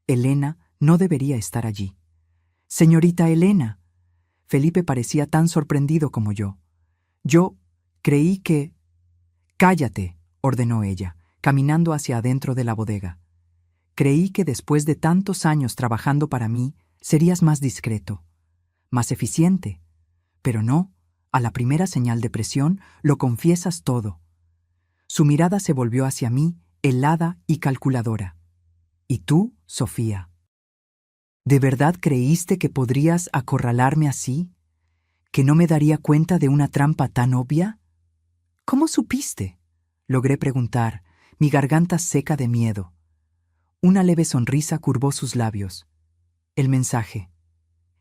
Elena No debería estar allí. Señorita Elena. Felipe parecía tan sorprendido como yo. Yo creí que... Cállate, ordenó ella, caminando hacia adentro de la bodega. Creí que después de tantos años trabajando para mí, serías más discreto, más eficiente. Pero no, a la primera señal de presión, lo confiesas todo. Su mirada se volvió hacia mí, helada y calculadora. ¿Y tú, Sofía? ¿De verdad creíste que podrías acorralarme así? ¿Que no me daría cuenta de una trampa tan obvia? ¿Cómo supiste? Logré preguntar, mi garganta seca de miedo. Una leve sonrisa curvó sus labios. El mensaje.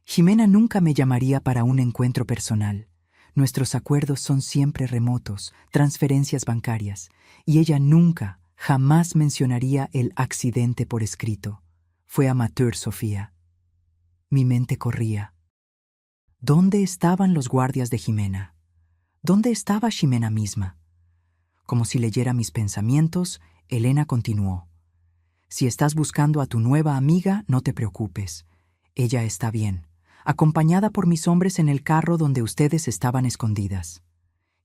Ximena nunca me llamaría para un encuentro personal. Nuestros acuerdos son siempre remotos, transferencias bancarias, y ella nunca, jamás mencionaría el accidente por escrito. Fue amateur, Sofía. Mi mente corría. ¿Dónde estaban los guardias de Ximena? ¿Dónde estaba Ximena misma? Como si leyera mis pensamientos, Elena continuó. Si estás buscando a tu nueva amiga, no te preocupes. Ella está bien, acompañada por mis hombres en el carro donde ustedes estaban escondidas.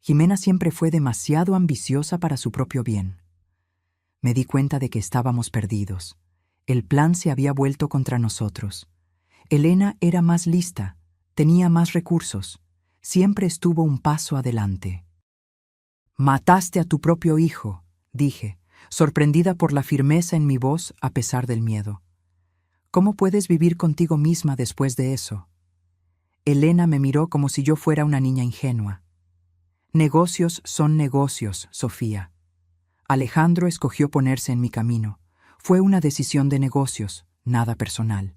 Ximena siempre fue demasiado ambiciosa para su propio bien. Me di cuenta de que estábamos perdidos. El plan se había vuelto contra nosotros. Elena era más lista, tenía más recursos, siempre estuvo un paso adelante. «Mataste a tu propio hijo», dije, sorprendida por la firmeza en mi voz a pesar del miedo. «¿Cómo puedes vivir contigo misma después de eso?» Elena me miró como si yo fuera una niña ingenua. «Negocios son negocios, Sofía. Alejandro escogió ponerse en mi camino. Fue una decisión de negocios, nada personal».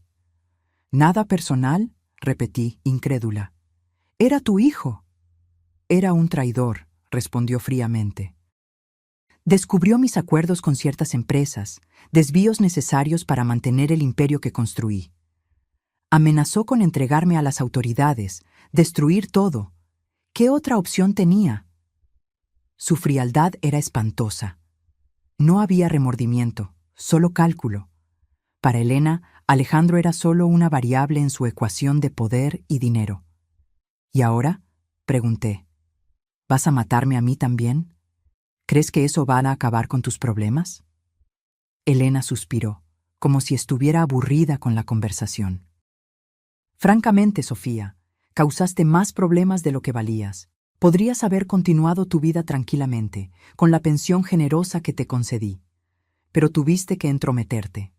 «¿Nada personal?», repetí, incrédula. «Era tu hijo». «Era un traidor», respondió fríamente. Descubrió mis acuerdos con ciertas empresas, desvíos necesarios para mantener el imperio que construí. Amenazó con entregarme a las autoridades, destruir todo. ¿Qué otra opción tenía? Su frialdad era espantosa. No había remordimiento, solo cálculo. Para Elena, Alejandro era solo una variable en su ecuación de poder y dinero. ¿Y ahora?, pregunté. ¿Vas a matarme a mí también? ¿Crees que eso va a acabar con tus problemas? Elena suspiró, como si estuviera aburrida con la conversación. Francamente, Sofía, causaste más problemas de lo que valías. Podrías haber continuado tu vida tranquilamente, con la pensión generosa que te concedí. Pero tuviste que entrometerte.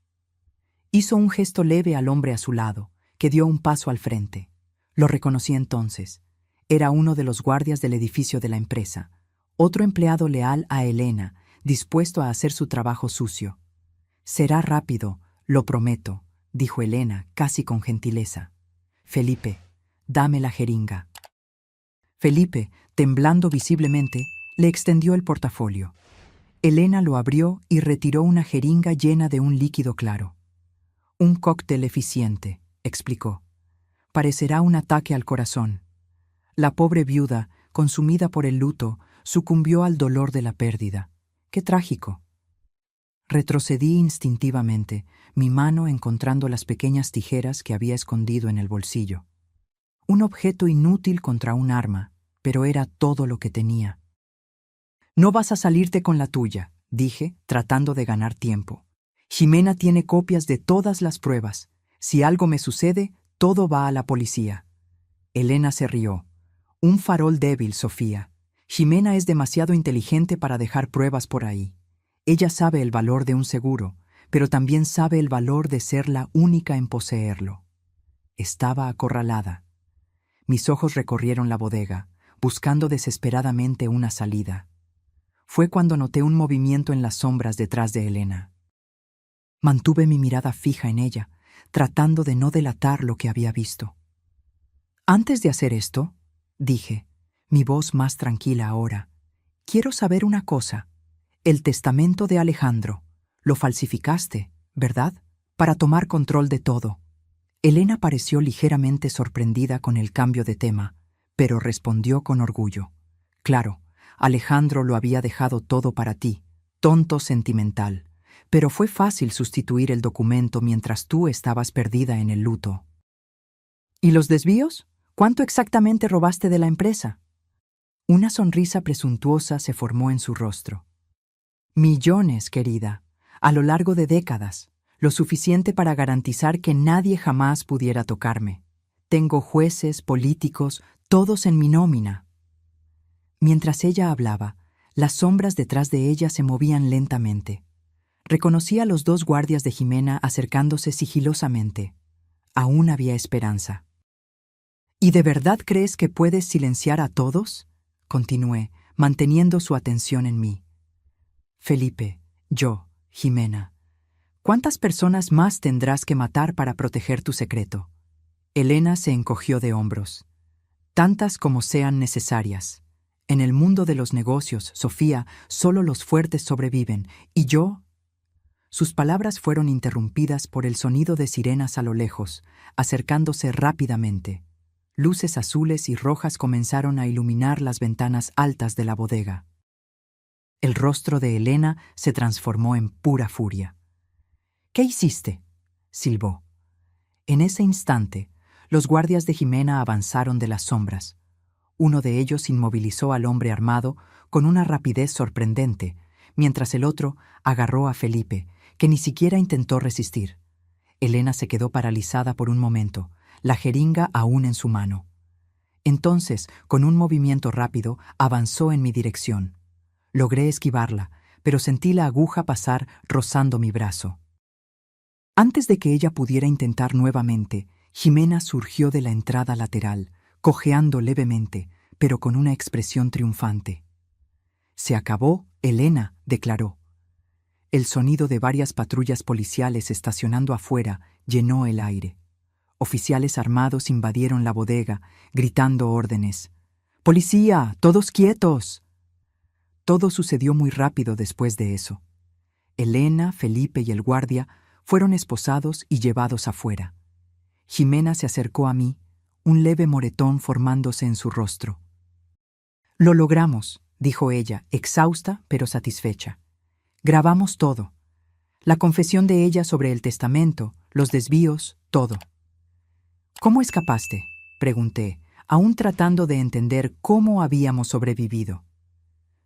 Hizo un gesto leve al hombre a su lado, que dio un paso al frente. Lo reconocí entonces. Era uno de los guardias del edificio de la empresa, otro empleado leal a Elena, dispuesto a hacer su trabajo sucio. «Será rápido, lo prometo», dijo Elena, casi con gentileza. «Felipe, dame la jeringa». Felipe, temblando visiblemente, le extendió el portafolio. Elena lo abrió y retiró una jeringa llena de un líquido claro. «Un cóctel eficiente», explicó. «Parecerá un ataque al corazón». La pobre viuda, consumida por el luto, sucumbió al dolor de la pérdida. ¡Qué trágico! Retrocedí instintivamente, mi mano encontrando las pequeñas tijeras que había escondido en el bolsillo. Un objeto inútil contra un arma, pero era todo lo que tenía. «No vas a salirte con la tuya», dije, tratando de ganar tiempo. «Ximena tiene copias de todas las pruebas. Si algo me sucede, todo va a la policía». Elena se rió. «Un farol débil, Sofía. Ximena es demasiado inteligente para dejar pruebas por ahí. Ella sabe el valor de un seguro, pero también sabe el valor de ser la única en poseerlo». Estaba acorralada. Mis ojos recorrieron la bodega, buscando desesperadamente una salida. Fue cuando noté un movimiento en las sombras detrás de Elena. Mantuve mi mirada fija en ella, tratando de no delatar lo que había visto. «Antes de hacer esto», dije, mi voz más tranquila ahora, «quiero saber una cosa. El testamento de Alejandro. Lo falsificaste, ¿verdad? Para tomar control de todo». Elena pareció ligeramente sorprendida con el cambio de tema, pero respondió con orgullo. «Claro, Alejandro lo había dejado todo para ti, tonto sentimental. pero fue fácil sustituir el documento mientras tú estabas perdida en el luto. ¿Y los desvíos? ¿Cuánto exactamente robaste de la empresa? Una sonrisa presuntuosa se formó en su rostro. Millones, querida, a lo largo de décadas, lo suficiente para garantizar que nadie jamás pudiera tocarme. Tengo jueces, políticos, todos en mi nómina. Mientras ella hablaba, las sombras detrás de ella se movían lentamente. Reconocí a los 2 guardias de Jimena acercándose sigilosamente. Aún había esperanza. ¿Y de verdad crees que puedes silenciar a todos? Continué, manteniendo su atención en mí. Felipe, yo, Jimena. ¿Cuántas personas más tendrás que matar para proteger tu secreto? Elena se encogió de hombros. Tantas como sean necesarias. En el mundo de los negocios, Sofía, solo los fuertes sobreviven, y yo... Sus palabras fueron interrumpidas por el sonido de sirenas a lo lejos, acercándose rápidamente. Luces azules y rojas comenzaron a iluminar las ventanas altas de la bodega. El rostro de Elena se transformó en pura furia. «¿Qué hiciste?», silbó. En ese instante, los guardias de Jimena avanzaron de las sombras. Uno de ellos inmovilizó al hombre armado con una rapidez sorprendente, mientras el otro agarró a Felipe, que ni siquiera intentó resistir. Elena se quedó paralizada por un momento, la jeringa aún en su mano. Entonces, con un movimiento rápido, avanzó en mi dirección. Logré esquivarla, pero sentí la aguja pasar rozando mi brazo. Antes de que ella pudiera intentar nuevamente, Jimena surgió de la entrada lateral, cojeando levemente, pero con una expresión triunfante. «Se acabó, Elena», declaró. El sonido de varias patrullas policiales estacionando afuera llenó el aire. Oficiales armados invadieron la bodega, gritando órdenes. «¡Policía! ¡Todos quietos!». Todo sucedió muy rápido después de eso. Elena, Felipe y el guardia fueron esposados y llevados afuera. Jimena se acercó a mí, un leve moretón formándose en su rostro. «Lo logramos», dijo ella, exhausta pero satisfecha. «Grabamos todo. La confesión de ella sobre el testamento, los desvíos, todo». «¿Cómo escapaste?», pregunté, aún tratando de entender cómo habíamos sobrevivido.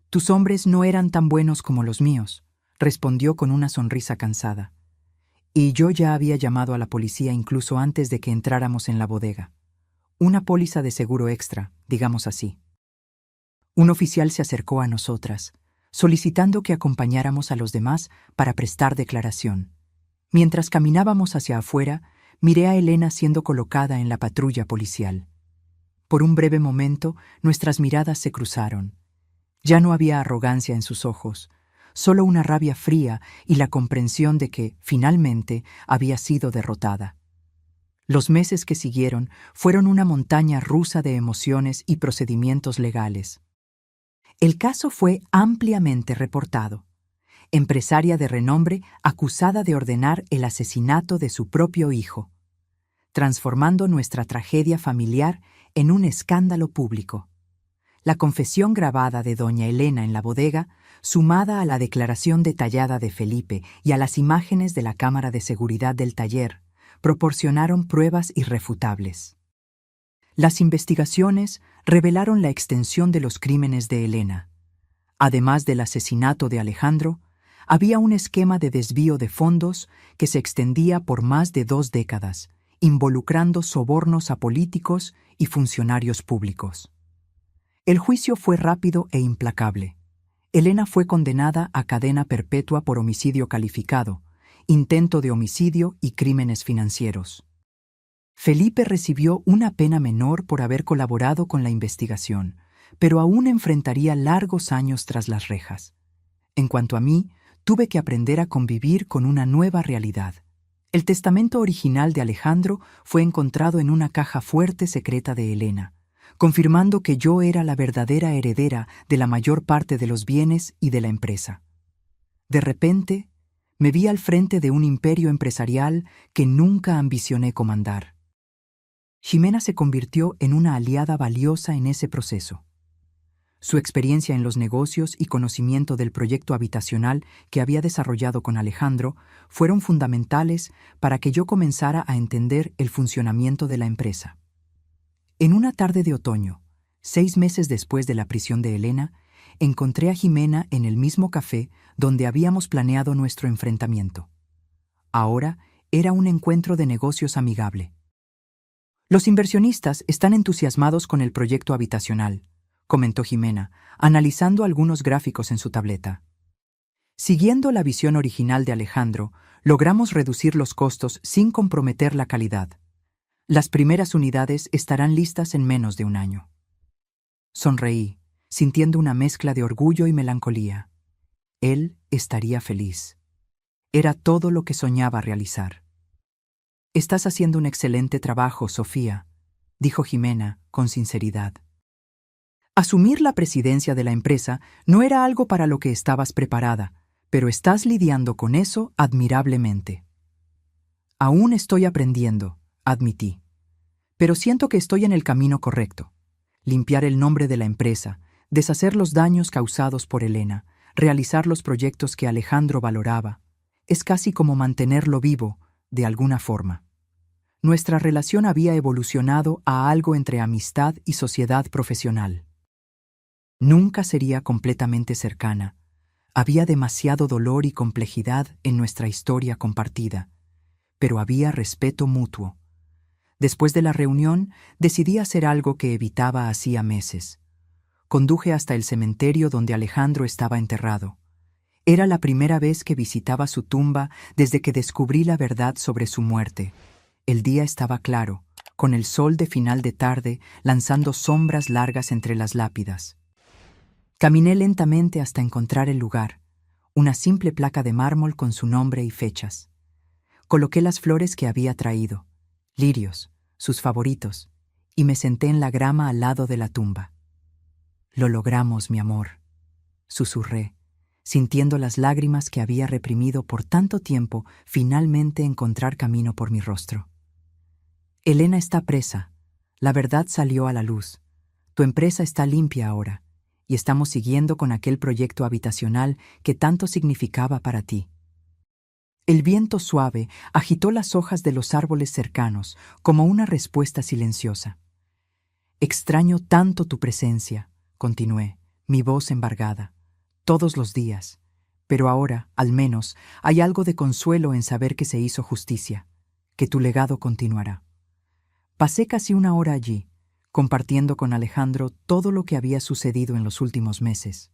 «Tus hombres no eran tan buenos como los míos», respondió con una sonrisa cansada. «Y yo ya había llamado a la policía incluso antes de que entráramos en la bodega. Una póliza de seguro extra, digamos así». Un oficial se acercó a nosotras, solicitando que acompañáramos a los demás para prestar declaración. Mientras caminábamos hacia afuera, miré a Elena siendo colocada en la patrulla policial. Por un breve momento, nuestras miradas se cruzaron. Ya no había arrogancia en sus ojos, solo una rabia fría y la comprensión de que, finalmente, había sido derrotada. Los meses que siguieron fueron una montaña rusa de emociones y procedimientos legales. El caso fue ampliamente reportado. Empresaria de renombre acusada de ordenar el asesinato de su propio hijo, transformando nuestra tragedia familiar en un escándalo público. La confesión grabada de doña Elena en la bodega, sumada a la declaración detallada de Felipe y a las imágenes de la cámara de seguridad del taller, proporcionaron pruebas irrefutables. Las investigaciones revelaron la extensión de los crímenes de Elena. Además del asesinato de Alejandro, había un esquema de desvío de fondos que se extendía por más de 2 décadas, involucrando sobornos a políticos y funcionarios públicos. El juicio fue rápido e implacable. Elena fue condenada a cadena perpetua por homicidio calificado, intento de homicidio y crímenes financieros. Felipe recibió una pena menor por haber colaborado con la investigación, pero aún enfrentaría largos años tras las rejas. En cuanto a mí, tuve que aprender a convivir con una nueva realidad. El testamento original de Alejandro fue encontrado en una caja fuerte secreta de Elena, confirmando que yo era la verdadera heredera de la mayor parte de los bienes y de la empresa. De repente, me vi al frente de un imperio empresarial que nunca ambicioné comandar. Jimena se convirtió en una aliada valiosa en ese proceso. Su experiencia en los negocios y conocimiento del proyecto habitacional que había desarrollado con Alejandro fueron fundamentales para que yo comenzara a entender el funcionamiento de la empresa. En una tarde de otoño, 6 meses después de la prisión de Elena, encontré a Jimena en el mismo café donde habíamos planeado nuestro enfrentamiento. Ahora era un encuentro de negocios amigable. Los inversionistas están entusiasmados con el proyecto habitacional, comentó Jimena, analizando algunos gráficos en su tableta. Siguiendo la visión original de Alejandro, logramos reducir los costos sin comprometer la calidad. Las primeras unidades estarán listas en menos de un año. Sonreí, sintiendo una mezcla de orgullo y melancolía. Él estaría feliz. Era todo lo que soñaba realizar. «Estás haciendo un excelente trabajo, Sofía», dijo Jimena con sinceridad. Asumir la presidencia de la empresa no era algo para lo que estabas preparada, pero estás lidiando con eso admirablemente. Aún estoy aprendiendo, admití. Pero siento que estoy en el camino correcto. Limpiar el nombre de la empresa, deshacer los daños causados por Elena, realizar los proyectos que Alejandro valoraba, es casi como mantenerlo vivo, de alguna forma. Nuestra relación había evolucionado a algo entre amistad y sociedad profesional. Nunca sería completamente cercana. Había demasiado dolor y complejidad en nuestra historia compartida, pero había respeto mutuo. Después de la reunión, decidí hacer algo que evitaba hacía meses. Conduje hasta el cementerio donde Alejandro estaba enterrado. Era la primera vez que visitaba su tumba desde que descubrí la verdad sobre su muerte. El día estaba claro, con el sol de final de tarde lanzando sombras largas entre las lápidas. Caminé lentamente hasta encontrar el lugar, una simple placa de mármol con su nombre y fechas. Coloqué las flores que había traído, lirios, sus favoritos, y me senté en la grama al lado de la tumba. «Lo logramos, mi amor», susurré, sintiendo las lágrimas que había reprimido por tanto tiempo finalmente encontrar camino por mi rostro. «Elena está presa. La verdad salió a la luz. Tu empresa está limpia ahora, y estamos siguiendo con aquel proyecto habitacional que tanto significaba para ti». El viento suave agitó las hojas de los árboles cercanos como una respuesta silenciosa. «Extraño tanto tu presencia», continué, mi voz embargada, «todos los días, pero ahora, al menos, hay algo de consuelo en saber que se hizo justicia, que tu legado continuará». Pasé casi una hora allí, compartiendo con Alejandro todo lo que había sucedido en los últimos meses.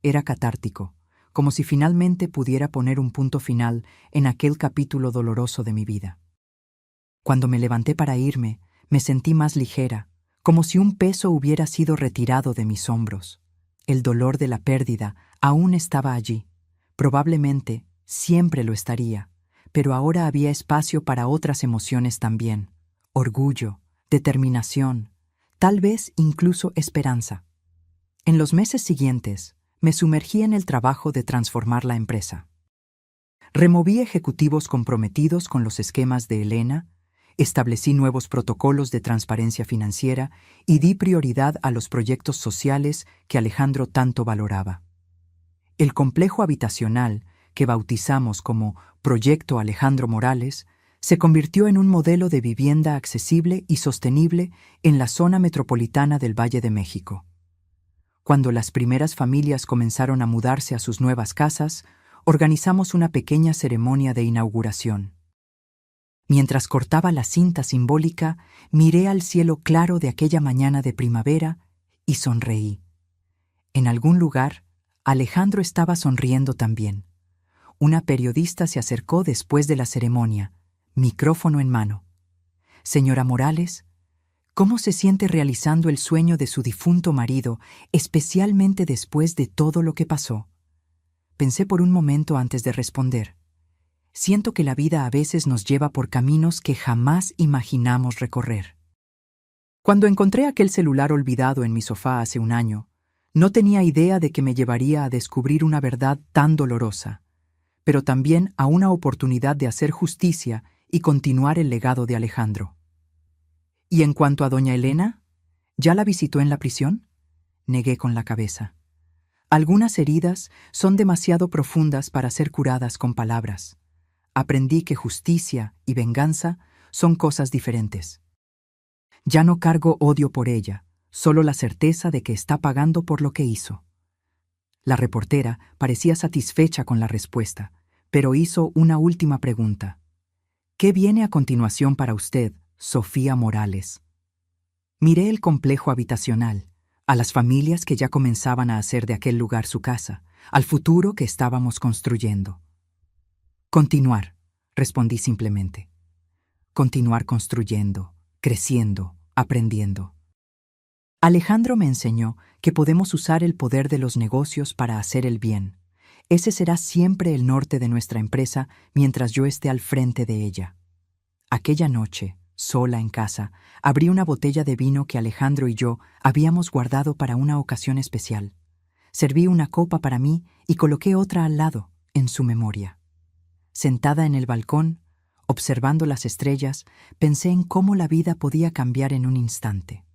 Era catártico, como si finalmente pudiera poner un punto final en aquel capítulo doloroso de mi vida. Cuando me levanté para irme, me sentí más ligera, como si un peso hubiera sido retirado de mis hombros. El dolor de la pérdida aún estaba allí. Probablemente siempre lo estaría, pero ahora había espacio para otras emociones también. Orgullo, determinación, tal vez incluso esperanza. En los meses siguientes, me sumergí en el trabajo de transformar la empresa. Removí ejecutivos comprometidos con los esquemas de Elena, establecí nuevos protocolos de transparencia financiera y di prioridad a los proyectos sociales que Alejandro tanto valoraba. El complejo habitacional, que bautizamos como Proyecto Alejandro Morales, se convirtió en un modelo de vivienda accesible y sostenible en la zona metropolitana del Valle de México. Cuando las primeras familias comenzaron a mudarse a sus nuevas casas, organizamos una pequeña ceremonia de inauguración. Mientras cortaba la cinta simbólica, miré al cielo claro de aquella mañana de primavera y sonreí. En algún lugar, Alejandro estaba sonriendo también. Una periodista se acercó después de la ceremonia, micrófono en mano. «Señora Morales, ¿cómo se siente realizando el sueño de su difunto marido, especialmente después de todo lo que pasó?» Pensé por un momento antes de responder. Siento que la vida a veces nos lleva por caminos que jamás imaginamos recorrer. Cuando encontré aquel celular olvidado en mi sofá hace un año, no tenía idea de que me llevaría a descubrir una verdad tan dolorosa, pero también a una oportunidad de hacer justicia y continuar el legado de Alejandro. «¿Y en cuanto a doña Elena? ¿Ya la visitó en la prisión?», negué con la cabeza. Algunas heridas son demasiado profundas para ser curadas con palabras. Aprendí que justicia y venganza son cosas diferentes. Ya no cargo odio por ella, solo la certeza de que está pagando por lo que hizo. La reportera parecía satisfecha con la respuesta, pero hizo una última pregunta. ¿Qué viene a continuación para usted, Sofía Morales? Miré el complejo habitacional, a las familias que ya comenzaban a hacer de aquel lugar su casa, al futuro que estábamos construyendo. Continuar, respondí simplemente. Continuar construyendo, creciendo, aprendiendo. Alejandro me enseñó que podemos usar el poder de los negocios para hacer el bien. Ese será siempre el norte de nuestra empresa mientras yo esté al frente de ella. Aquella noche, sola en casa, abrí una botella de vino que Alejandro y yo habíamos guardado para una ocasión especial. Serví una copa para mí y coloqué otra al lado, en su memoria. Sentada en el balcón, observando las estrellas, pensé en cómo la vida podía cambiar en un instante.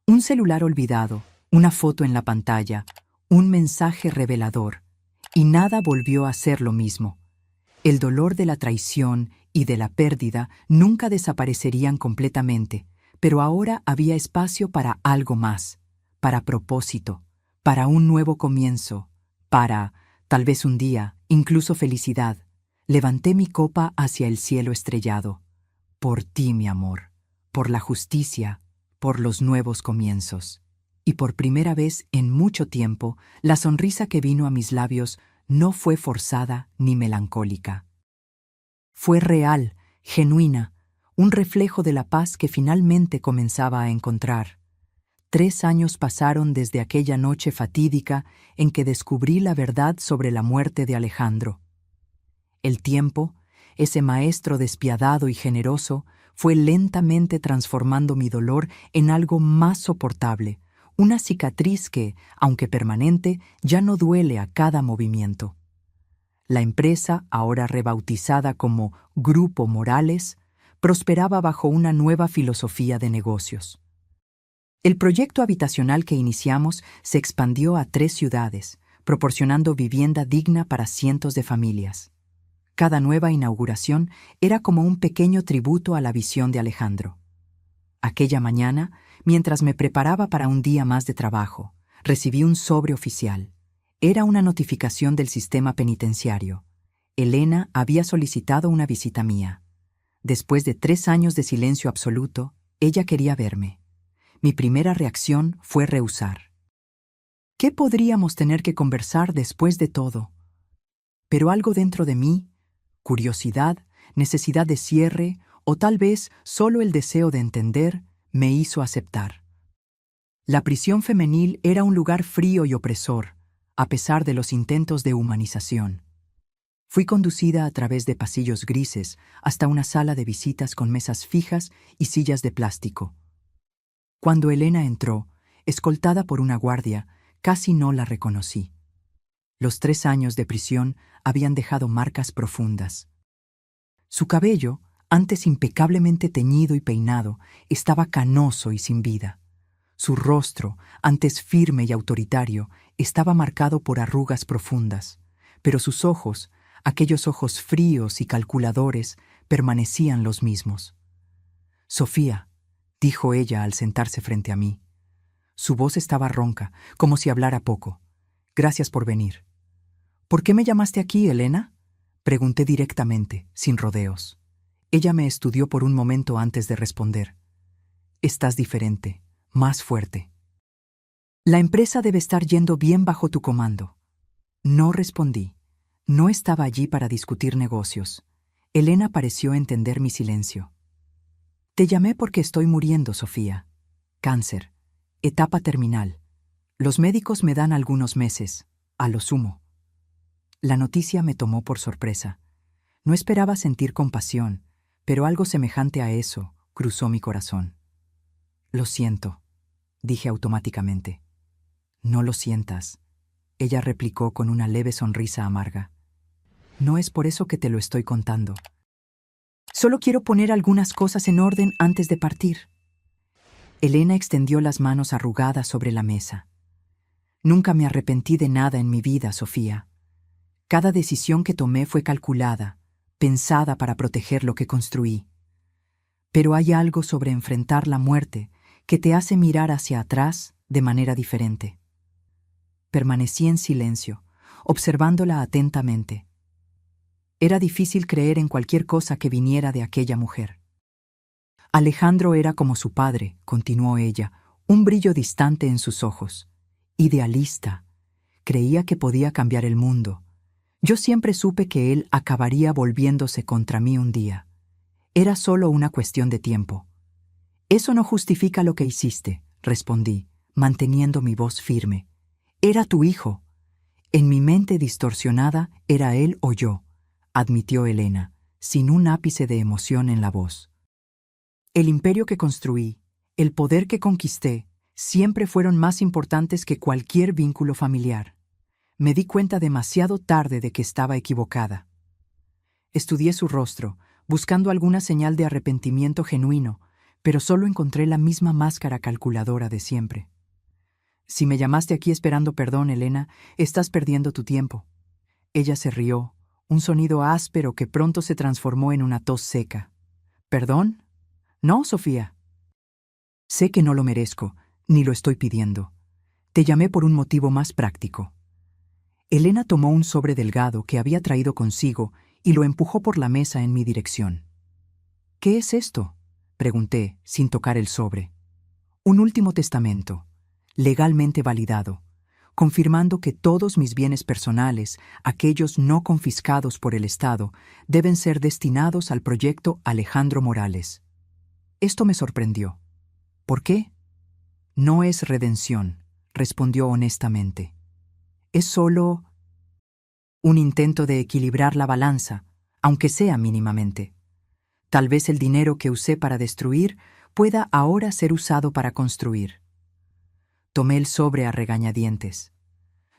Un celular olvidado, una foto en la pantalla, un mensaje revelador, y nada volvió a ser lo mismo. El dolor de la traición y de la pérdida nunca desaparecerían completamente, pero ahora había espacio para algo más, para propósito, para un nuevo comienzo, para, tal vez un día, incluso felicidad. Levanté mi copa hacia el cielo estrellado. Por ti, mi amor, por la justicia, por los nuevos comienzos. Y por primera vez en mucho tiempo, la sonrisa que vino a mis labios no fue forzada ni melancólica. Fue real, genuina, un reflejo de la paz que finalmente comenzaba a encontrar. 3 años pasaron desde aquella noche fatídica en que descubrí la verdad sobre la muerte de Alejandro. El tiempo, ese maestro despiadado y generoso, fue lentamente transformando mi dolor en algo más soportable, una cicatriz que, aunque permanente, ya no duele a cada movimiento. La empresa, ahora rebautizada como Grupo Morales, prosperaba bajo una nueva filosofía de negocios. El proyecto habitacional que iniciamos se expandió a 3 ciudades, proporcionando vivienda digna para cientos de familias. Cada nueva inauguración era como un pequeño tributo a la visión de Alejandro. Aquella mañana, mientras me preparaba para un día más de trabajo, recibí un sobre oficial. Era una notificación del sistema penitenciario. Elena había solicitado una visita mía. Después de 3 años de silencio absoluto, ella quería verme. Mi primera reacción fue rehusar. ¿Qué podríamos tener que conversar después de todo? Pero algo dentro de mí, curiosidad, necesidad de cierre o tal vez solo el deseo de entender, me hizo aceptar. La prisión femenil era un lugar frío y opresor, a pesar de los intentos de humanización. Fui conducida a través de pasillos grises hasta una sala de visitas con mesas fijas y sillas de plástico. Cuando Elena entró, escoltada por una guardia, casi no la reconocí. Los 3 años de prisión habían dejado marcas profundas. Su cabello, antes impecablemente teñido y peinado, estaba canoso y sin vida. Su rostro, antes firme y autoritario, estaba marcado por arrugas profundas, pero sus ojos, aquellos ojos fríos y calculadores, permanecían los mismos. «Sofía», dijo ella al sentarse frente a mí. Su voz estaba ronca, como si hablara poco. «Gracias por venir». «¿Por qué me llamaste aquí, Elena?», pregunté directamente, sin rodeos. Ella me estudió por un momento antes de responder. «Estás diferente, más fuerte. La empresa debe estar yendo bien bajo tu comando». No respondí. No estaba allí para discutir negocios. Elena pareció entender mi silencio. «Te llamé porque estoy muriendo, Sofía. Cáncer. Etapa terminal. Los médicos me dan algunos meses, a lo sumo». La noticia me tomó por sorpresa. No esperaba sentir compasión, pero algo semejante a eso cruzó mi corazón. «Lo siento», dije automáticamente. «No lo sientas», ella replicó con una leve sonrisa amarga. «No es por eso que te lo estoy contando. Solo quiero poner algunas cosas en orden antes de partir». Elena extendió las manos arrugadas sobre la mesa. Nunca me arrepentí de nada en mi vida, Sofía. Cada decisión que tomé fue calculada, pensada para proteger lo que construí. Pero hay algo sobre enfrentar la muerte que te hace mirar hacia atrás de manera diferente. Permanecí en silencio, observándola atentamente. Era difícil creer en cualquier cosa que viniera de aquella mujer. Alejandro era como su padre, continuó ella, un brillo distante en sus ojos. Idealista. Creía que podía cambiar el mundo. Yo siempre supe que él acabaría volviéndose contra mí un día. Era solo una cuestión de tiempo. Eso no justifica lo que hiciste, respondí, manteniendo mi voz firme. Era tu hijo. En mi mente distorsionada era él o yo, admitió Elena, sin un ápice de emoción en la voz. El imperio que construí, el poder que conquisté, siempre fueron más importantes que cualquier vínculo familiar. Me di cuenta demasiado tarde de que estaba equivocada. Estudié su rostro, buscando alguna señal de arrepentimiento genuino, pero solo encontré la misma máscara calculadora de siempre. Si me llamaste aquí esperando perdón, Elena, estás perdiendo tu tiempo. Ella se rió, un sonido áspero que pronto se transformó en una tos seca. ¿Perdón? No, Sofía. Sé que no lo merezco, ni lo estoy pidiendo. Te llamé por un motivo más práctico. Elena tomó un sobre delgado que había traído consigo y lo empujó por la mesa en mi dirección. ¿Qué es esto?, pregunté, sin tocar el sobre. Un último testamento, legalmente validado, confirmando que todos mis bienes personales, aquellos no confiscados por el Estado, deben ser destinados al proyecto Alejandro Morales. Esto me sorprendió. ¿Por qué? No es redención, respondió honestamente. Es solo un intento de equilibrar la balanza, aunque sea mínimamente. Tal vez el dinero que usé para destruir pueda ahora ser usado para construir. Tomé el sobre a regañadientes.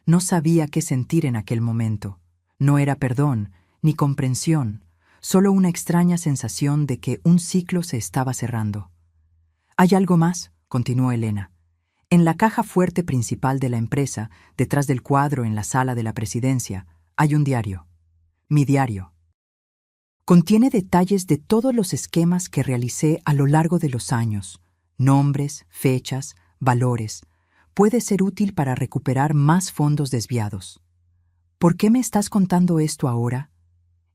No sabía qué sentir en aquel momento. No era perdón, ni comprensión, solo una extraña sensación de que un ciclo se estaba cerrando. «Hay algo más», continuó Elena. «En la caja fuerte principal de la empresa, detrás del cuadro en la sala de la presidencia, hay un diario. Mi diario. Contiene detalles de todos los esquemas que realicé a lo largo de los años, nombres, fechas, valores. Puede ser útil para recuperar más fondos desviados». «¿Por qué me estás contando esto ahora?»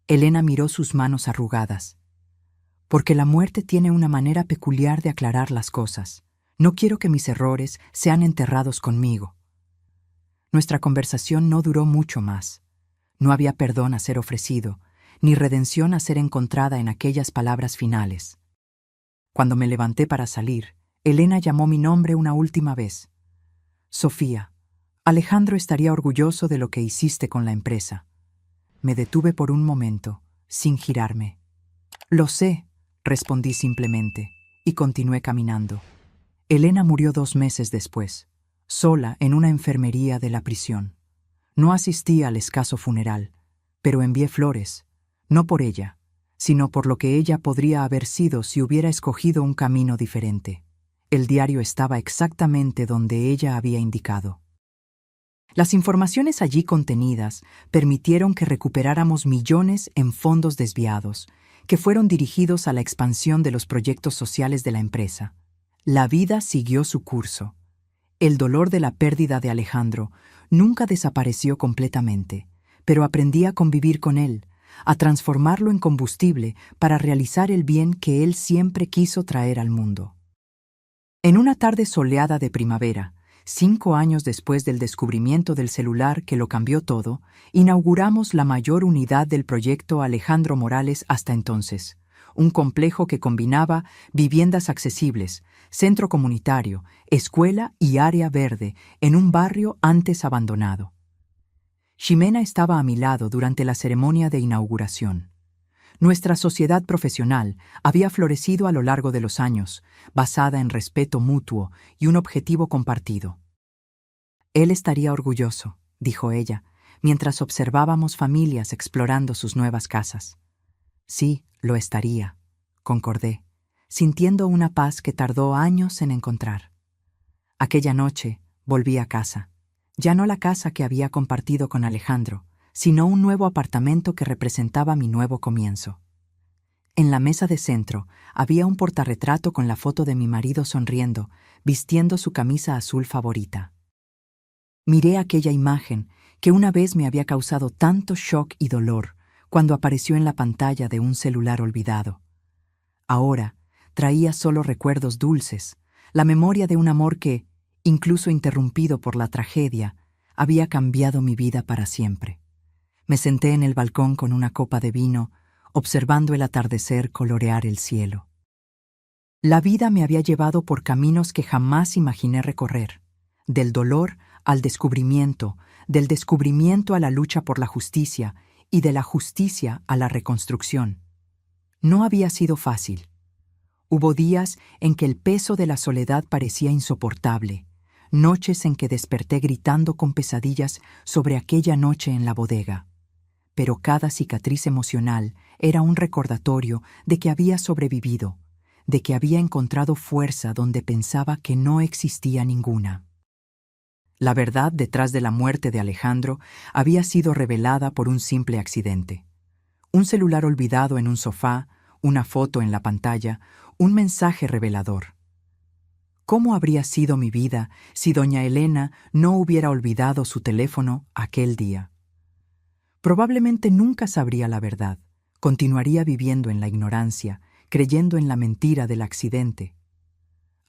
Elena miró sus manos arrugadas. «Porque la muerte tiene una manera peculiar de aclarar las cosas. No quiero que mis errores sean enterrados conmigo». Nuestra conversación no duró mucho más. No había perdón a ser ofrecido, ni redención a ser encontrada en aquellas palabras finales. Cuando me levanté para salir, Elena llamó mi nombre una última vez. «Sofía, Alejandro estaría orgulloso de lo que hiciste con la empresa». Me detuve por un momento, sin girarme. «Lo sé», respondí simplemente, y continué caminando. Elena murió 2 meses después, sola en una enfermería de la prisión. No asistí al escaso funeral, pero envié flores, no por ella, sino por lo que ella podría haber sido si hubiera escogido un camino diferente. El diario estaba exactamente donde ella había indicado. Las informaciones allí contenidas permitieron que recuperáramos millones en fondos desviados, que fueron dirigidos a la expansión de los proyectos sociales de la empresa. La vida siguió su curso. El dolor de la pérdida de Alejandro nunca desapareció completamente, pero aprendí a convivir con él, a transformarlo en combustible para realizar el bien que él siempre quiso traer al mundo. En una tarde soleada de primavera, 5 años después del descubrimiento del celular que lo cambió todo, inauguramos la mayor unidad del proyecto Alejandro Morales hasta entonces, un complejo que combinaba viviendas accesibles, centro comunitario, escuela y área verde en un barrio antes abandonado. Ximena estaba a mi lado durante la ceremonia de inauguración. Nuestra sociedad profesional había florecido a lo largo de los años, basada en respeto mutuo y un objetivo compartido. «Él estaría orgulloso», dijo ella, mientras observábamos familias explorando sus nuevas casas. «Sí, lo estaría», concordé, sintiendo una paz que tardó años en encontrar. Aquella noche volví a casa. Ya no la casa que había compartido con Alejandro, sino un nuevo apartamento que representaba mi nuevo comienzo. En la mesa de centro había un portarretrato con la foto de mi marido sonriendo, vistiendo su camisa azul favorita. Miré aquella imagen que una vez me había causado tanto shock y dolor cuando apareció en la pantalla de un celular olvidado. Ahora traía solo recuerdos dulces, la memoria de un amor que, incluso interrumpido por la tragedia, había cambiado mi vida para siempre. Me senté en el balcón con una copa de vino, observando el atardecer colorear el cielo. La vida me había llevado por caminos que jamás imaginé recorrer, del dolor al descubrimiento, del descubrimiento a la lucha por la justicia y de la justicia a la reconstrucción. No había sido fácil. Hubo días en que el peso de la soledad parecía insoportable, noches en que desperté gritando con pesadillas sobre aquella noche en la bodega. Pero cada cicatriz emocional era un recordatorio de que había sobrevivido, de que había encontrado fuerza donde pensaba que no existía ninguna. La verdad detrás de la muerte de Alejandro había sido revelada por un simple accidente. Un celular olvidado en un sofá, una foto en la pantalla, un mensaje revelador. ¿Cómo habría sido mi vida si doña Elena no hubiera olvidado su teléfono aquel día? Probablemente nunca sabría la verdad, continuaría viviendo en la ignorancia, creyendo en la mentira del accidente.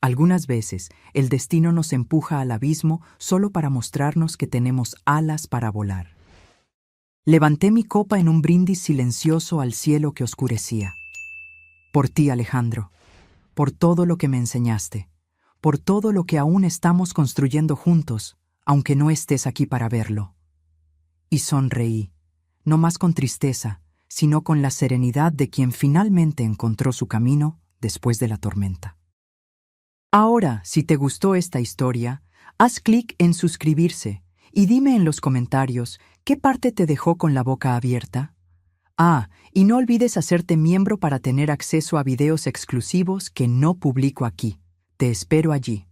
Algunas veces, el destino nos empuja al abismo solo para mostrarnos que tenemos alas para volar. Levanté mi copa en un brindis silencioso al cielo que oscurecía. Por ti, Alejandro, por todo lo que me enseñaste, por todo lo que aún estamos construyendo juntos, aunque no estés aquí para verlo. Y sonreí, no más con tristeza, sino con la serenidad de quien finalmente encontró su camino después de la tormenta. Ahora, si te gustó esta historia, haz clic en suscribirse y dime en los comentarios qué parte te dejó con la boca abierta. Y no olvides hacerte miembro para tener acceso a videos exclusivos que no publico aquí. Te espero allí.